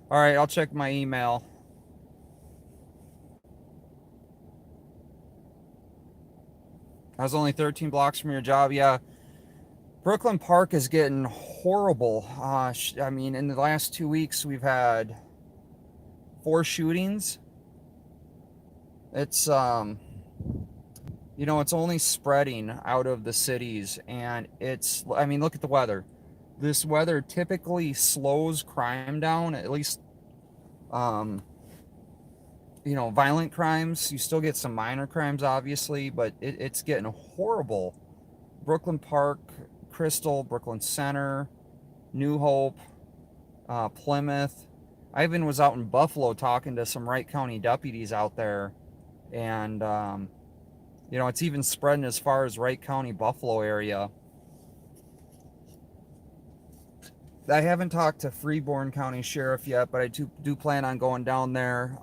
All right, I'll check my email. I was only 13 blocks from your job. Yeah. Brooklyn Park is getting horrible. I mean, in the last 2 weeks, we've had 4 shootings. It's, you know, it's only spreading out of the cities. And I mean, look at the weather. This weather typically slows crime down, at least, you know, violent crimes. You still get some minor crimes, obviously, but it's getting horrible. Brooklyn Park, Crystal, Brooklyn Center, New Hope, Plymouth. I even was out in Buffalo talking to some Wright County deputies out there, and you know, it's even spreading as far as Wright County, Buffalo area. I haven't talked to Freeborn County Sheriff yet, but I do plan on going down there.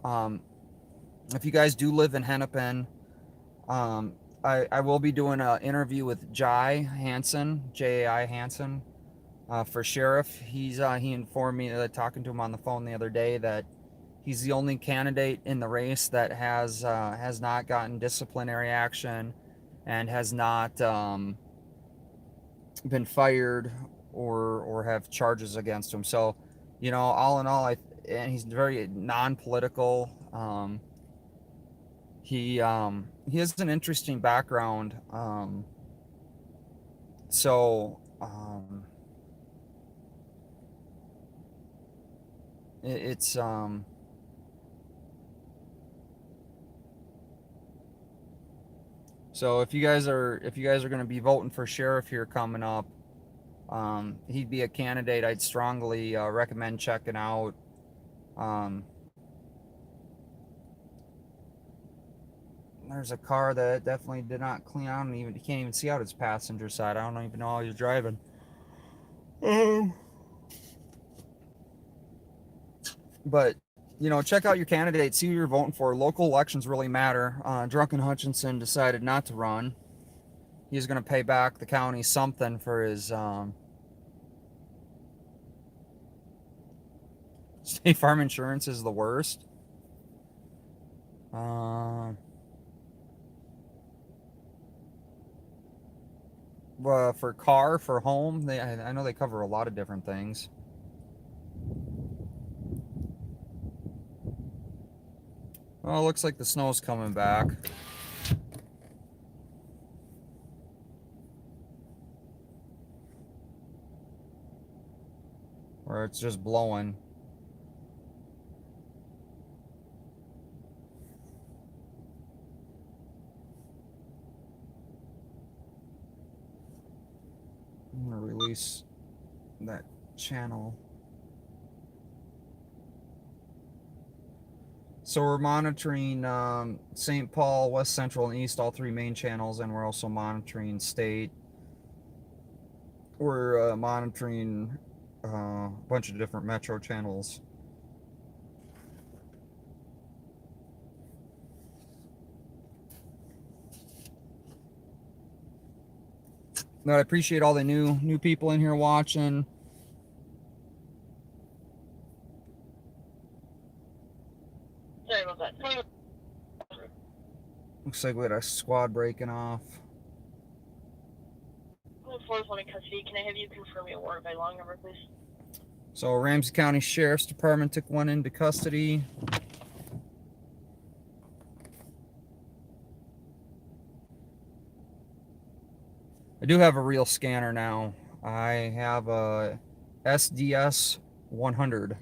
If you guys do live in Hennepin, I will be doing an interview with Jai Hansen, Jai Hansen, for sheriff. He informed me that talking to him on the phone the other day that he's the only candidate in the race that has not gotten disciplinary action and has not been fired or have charges against him. So, you know, all in all, and he's very non-political. He has an interesting background. So it's so if you guys are going to be voting for sheriff here coming up, he'd be a candidate I'd strongly recommend checking out. There's a car that definitely did not clean out, and you can't even see out its passenger side. I don't even know how he's driving. But you know, check out your candidates, see who you're voting for. Local elections really matter. Drunken Hutchinson decided not to run. He's going to pay back the county something for his State Farm insurance is the worst. For car, for home, I know they cover a lot of different things. Well, it looks like the snow's coming back. Or it's just blowing. I'm gonna release that channel. So we're monitoring St. Paul, West Central, and East, all three main channels, and we're also monitoring state. We're monitoring a bunch of different metro channels. But I appreciate all the new people in here watching. Sorry about that. Looks like we had a squad breaking off. 401 in custody. Can I have you confirm your warrant by long number, please? So Ramsey County Sheriff's Department took one into custody. I do have a real scanner now. I have a SDS 100.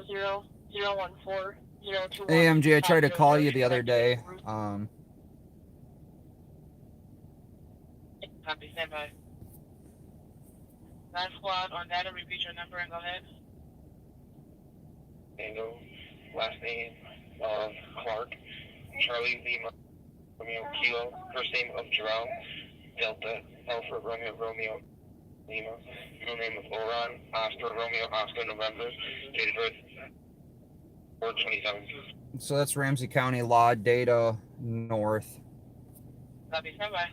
Zero 014 021. Hey MJ, I tried to call you the other day. Copy, stand by. Last squad on data, repeat your number and go ahead. Mango, last name Clark, Charlie Lima, Romeo Kilo, first name of Jerome, Delta, Alpha Romeo Romeo Lima, middle name of Oron, Oscar Romeo Oscar November, date of birth 4/27. So that's Ramsey County Law Data North. Copy, stand by.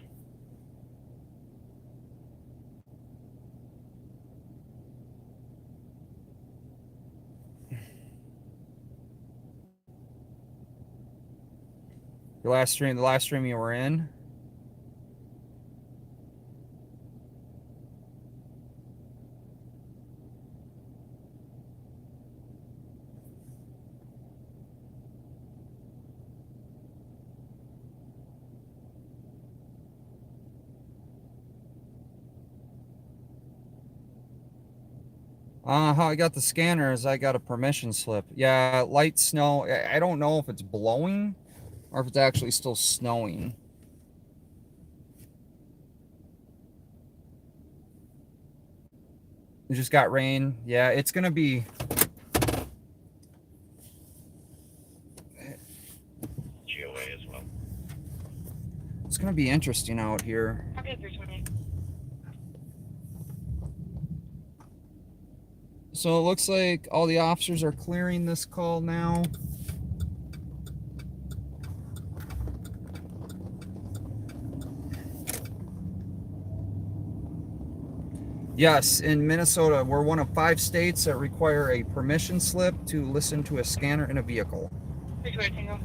The last stream you were in. How I got the scanner is I got a permission slip. Yeah, light snow. I don't know if it's blowing or if it's actually still snowing. It just got rain. Yeah, it's gonna be. GOA as well. It's gonna be interesting out here. Okay, 320. So it looks like all the officers are clearing this call now. Yes, in Minnesota, we're one of 5 states that require a permission slip to listen to a scanner in a vehicle. Which way, Tango?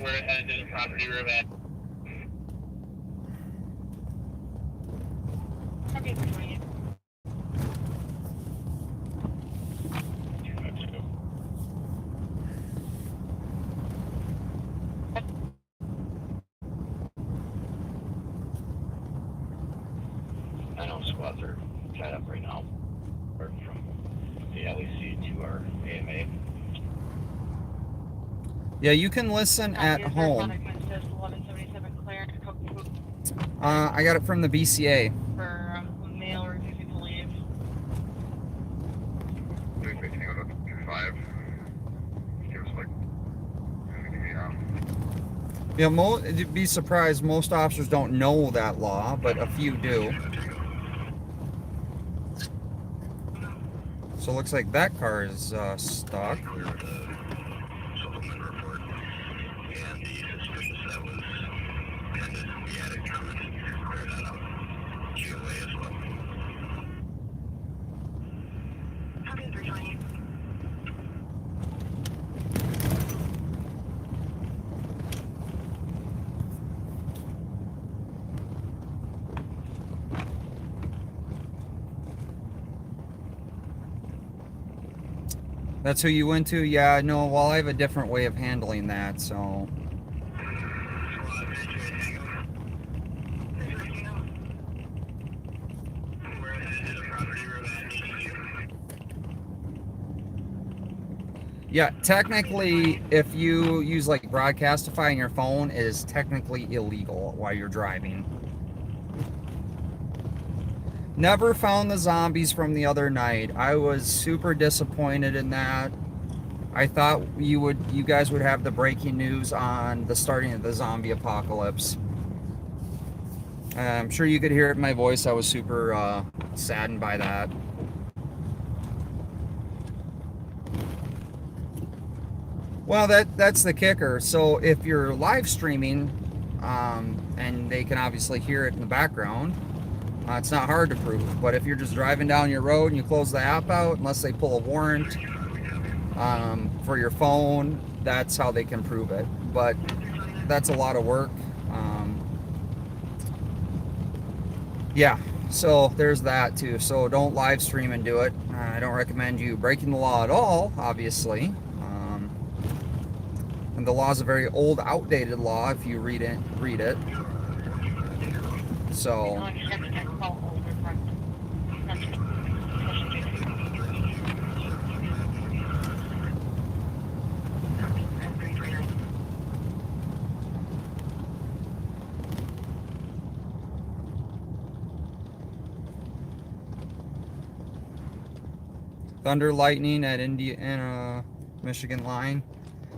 We're headed to the property we're at. Okay, 328. I know squads are tied up right now. Or from the LEC to our AMA. Yeah, you can listen at home. I got it from the BCA. For male refusing to leave. 5. Give us like, Yeah, you'd be surprised. Most officers don't know that law, but a few do. So it looks like that car is stuck. That's who you went to? Yeah, no, well, I have a different way of handling that, so. Yeah, technically, if you use like Broadcastify on your phone, it is technically illegal while you're driving. Never found the zombies from the other night. I was super disappointed in that. I thought you guys would have the breaking news on the starting of the zombie apocalypse. I'm sure you could hear it in my voice. I was super saddened by that. Well, that's the kicker. So if you're live streaming, and they can obviously hear it in the background, it's not hard to prove. But if you're just driving down your road and you close the app out, unless they pull a warrant for your phone, that's how they can prove it. But that's a lot of work. Yeah, so there's that too. So don't live stream and do it. I don't recommend you breaking the law at all, obviously. And the law is a very old, outdated law if you read it. So. Thunder, lightning at Indiana, Michigan line.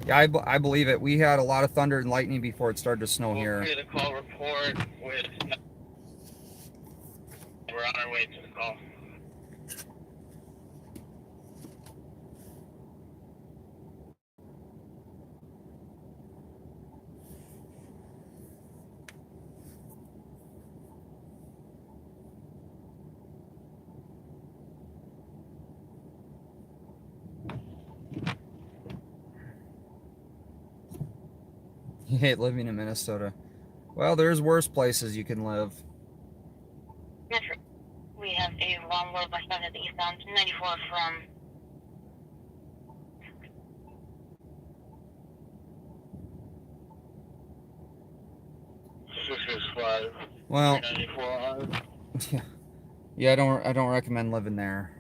Yeah, I believe it. We had a lot of thunder and lightning before it started to snow here. We'll create a call report with. We're on our way to the call. You hate living in Minnesota. Well, there's worse places you can live. Metro. We have a long road westbound at the eastbound 94 from. Well, 94. yeah, I don't recommend living there.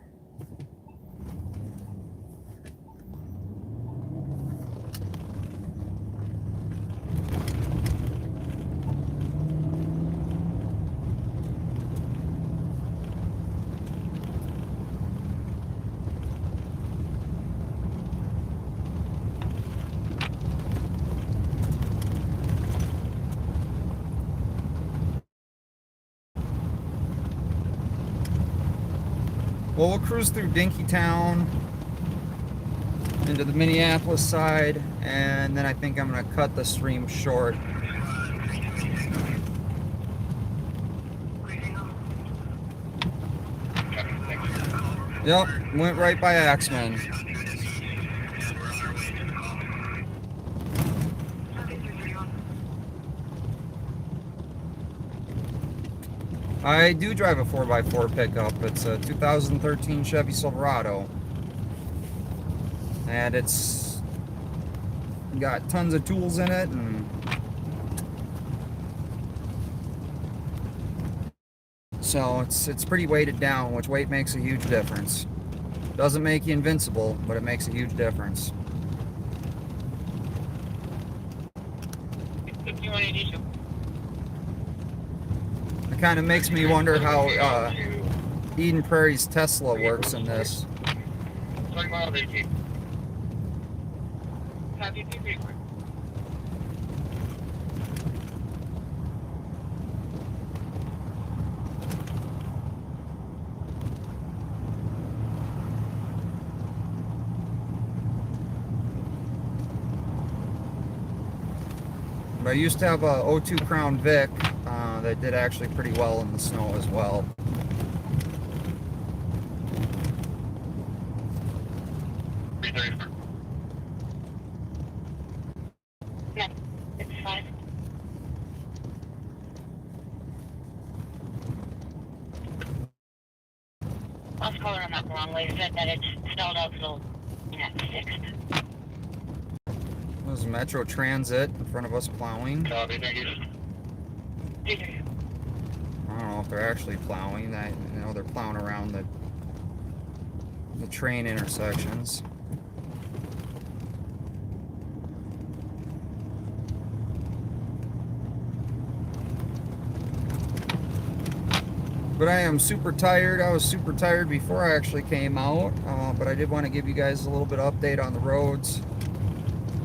Well, we'll cruise through Dinkytown into the Minneapolis side, and then I think I'm going to cut the stream short. Yep, went right by Axeman. I do drive a 4x4 pickup. It's a 2013 Chevy Silverado. And it's got tons of tools in it, and so it's pretty weighted down, which weight makes a huge difference. Doesn't make you invincible, but it makes a huge difference. It kind of makes me wonder how Eden Prairie's Tesla works in this. But I used to have a 02 Crown Vic that did actually pretty well in the snow as well. Yeah, it's fine. Last caller on that runway said that it's stalled out till next 6th. There's Metro Transit in front of us plowing. Copy, thank you. I don't know if they're actually plowing. I know they're plowing around the train intersections. But I am super tired. I was super tired before I actually came out, but I did want to give you guys a little bit of update on the roads.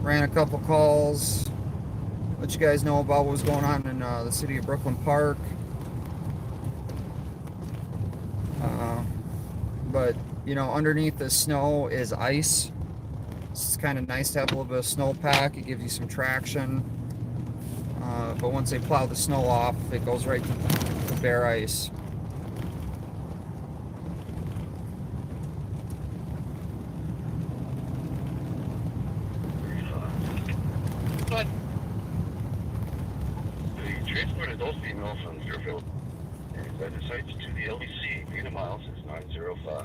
Ran a couple calls, let you guys know about what was going on in the city of Brooklyn Park. But, you know, underneath the snow is ice. It's kind of nice to have a little bit of snowpack. It gives you some traction. But once they plow the snow off, it goes right to bare ice. But the transport adult female from Deerfield and by the sites to the LBC, 8 miles is 905.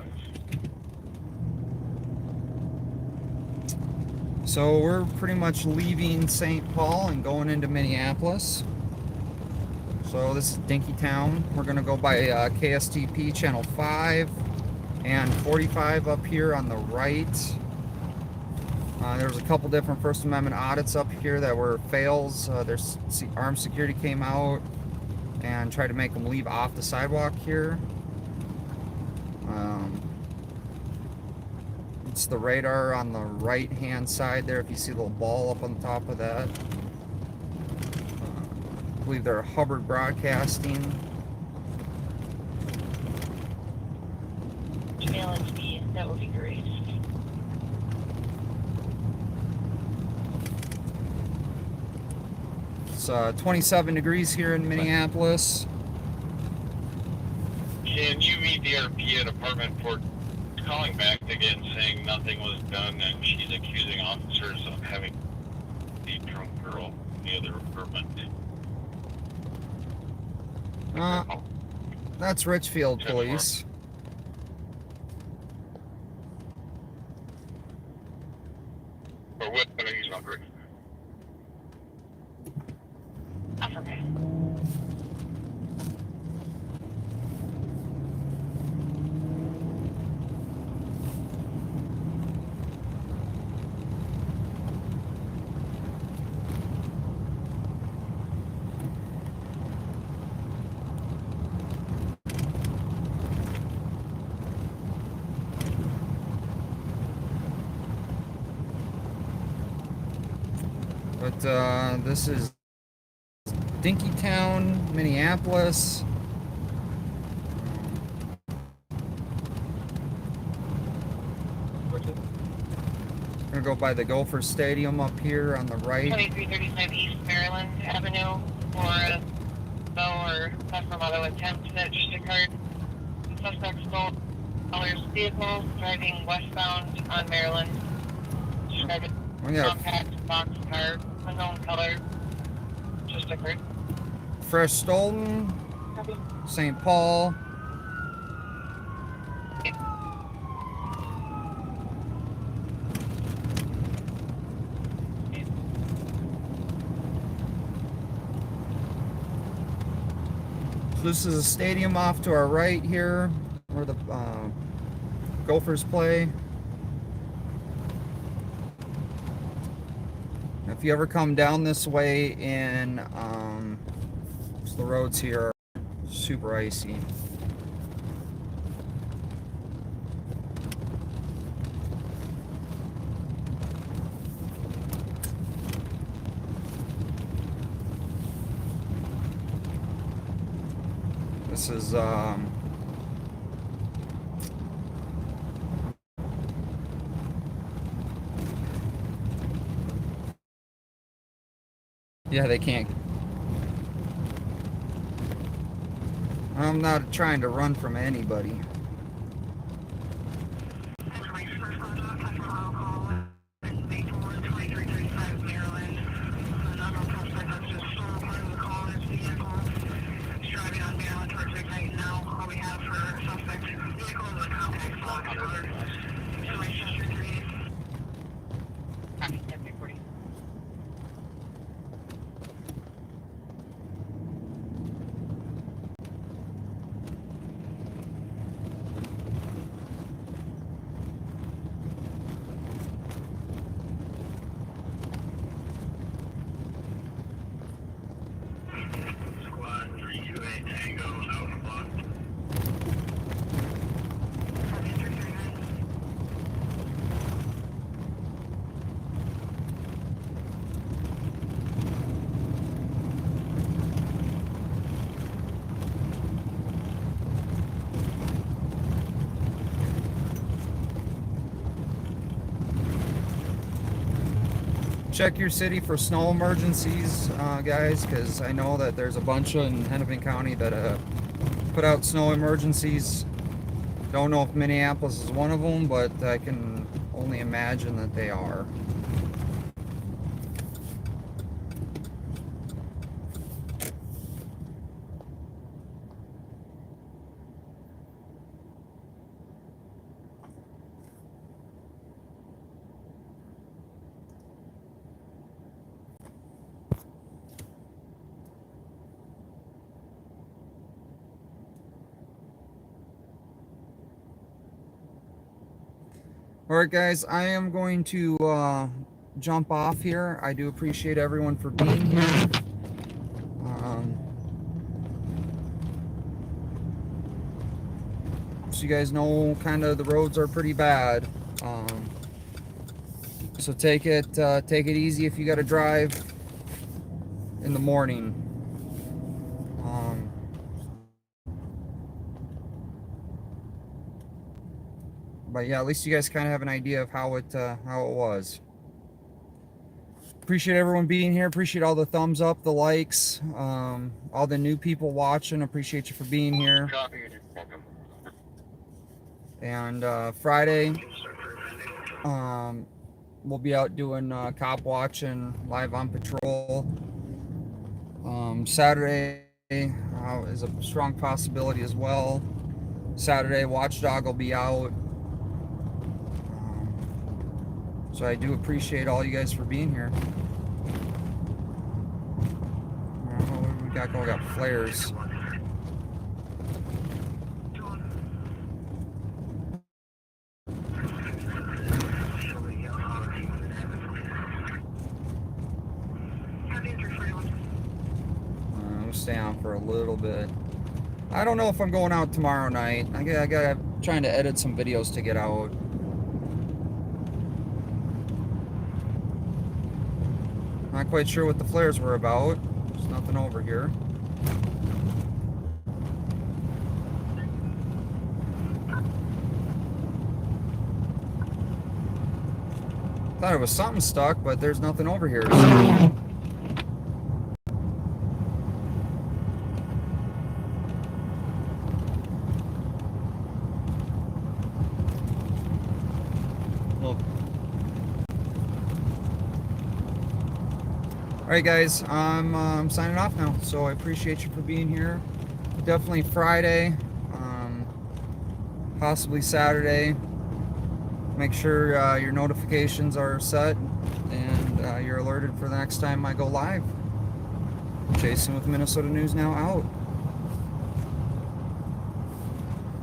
So we're pretty much leaving St. Paul and going into Minneapolis. So this is Dinkytown. We're going to go by KSTP channel 5 and 45 up here on the right. There's a couple different First Amendment audits up here that were fails. There's armed security came out and tried to make them leave off the sidewalk here. It's the radar on the right hand side there, if you see a little ball up on top of that. I believe they're Hubbard Broadcasting. Email it to me, that would be great. It's 27 degrees here in Minneapolis. Can you meet the RP at apartment for calling back again saying nothing was done and she's accusing officers of having the drunk girl in the other apartment? That's Richfield Police. Or what? I use number. Okay. But this is Dinkytown, Minneapolis. Gonna go by the Gopher Stadium up here on the right. 2335 East Maryland Avenue for a tow or some other attempt that just occurred. The suspect stole Color's vehicle driving westbound on Maryland. Described We a got compact box car, unknown color, just occurred. Fresh Stolton, Copy. St. Paul. This is a stadium off to our right here, where the Gophers play. If you ever come down this way in, the roads here are super icy. This is yeah, they can't. I'm not trying to run from anybody. Copy. 10-340. Squad 328 Tango out and block. Check your city for snow emergencies, guys, because I know that there's a bunch in Hennepin County that put out snow emergencies. Don't know if Minneapolis is one of them, but I can only imagine that they are. Alright guys, I am going to jump off here. I do appreciate everyone for being here. So you guys know kind of the roads are pretty bad. So take it easy if you got to drive in the morning. But yeah, at least you guys kind of have an idea of how it was. Appreciate everyone being here. Appreciate all the thumbs up, the likes, all the new people watching. Appreciate you for being here. Copy. And Friday, we'll be out doing cop watching live on patrol. Saturday is a strong possibility as well. Saturday, Watchdog will be out. So I do appreciate all you guys for being here. What do we got going? We got flares. We'll stay on for a little bit. I don't know if I'm going out tomorrow night. I got trying to edit some videos to get out. Not quite sure what the flares were about. There's nothing over here. Thought it was something stuck, but there's nothing over here. So. Well, all right, guys, I'm signing off now. So I appreciate you for being here. Definitely Friday, possibly Saturday. Make sure your notifications are set and you're alerted for the next time I go live. Jason with Minnesota News Now out.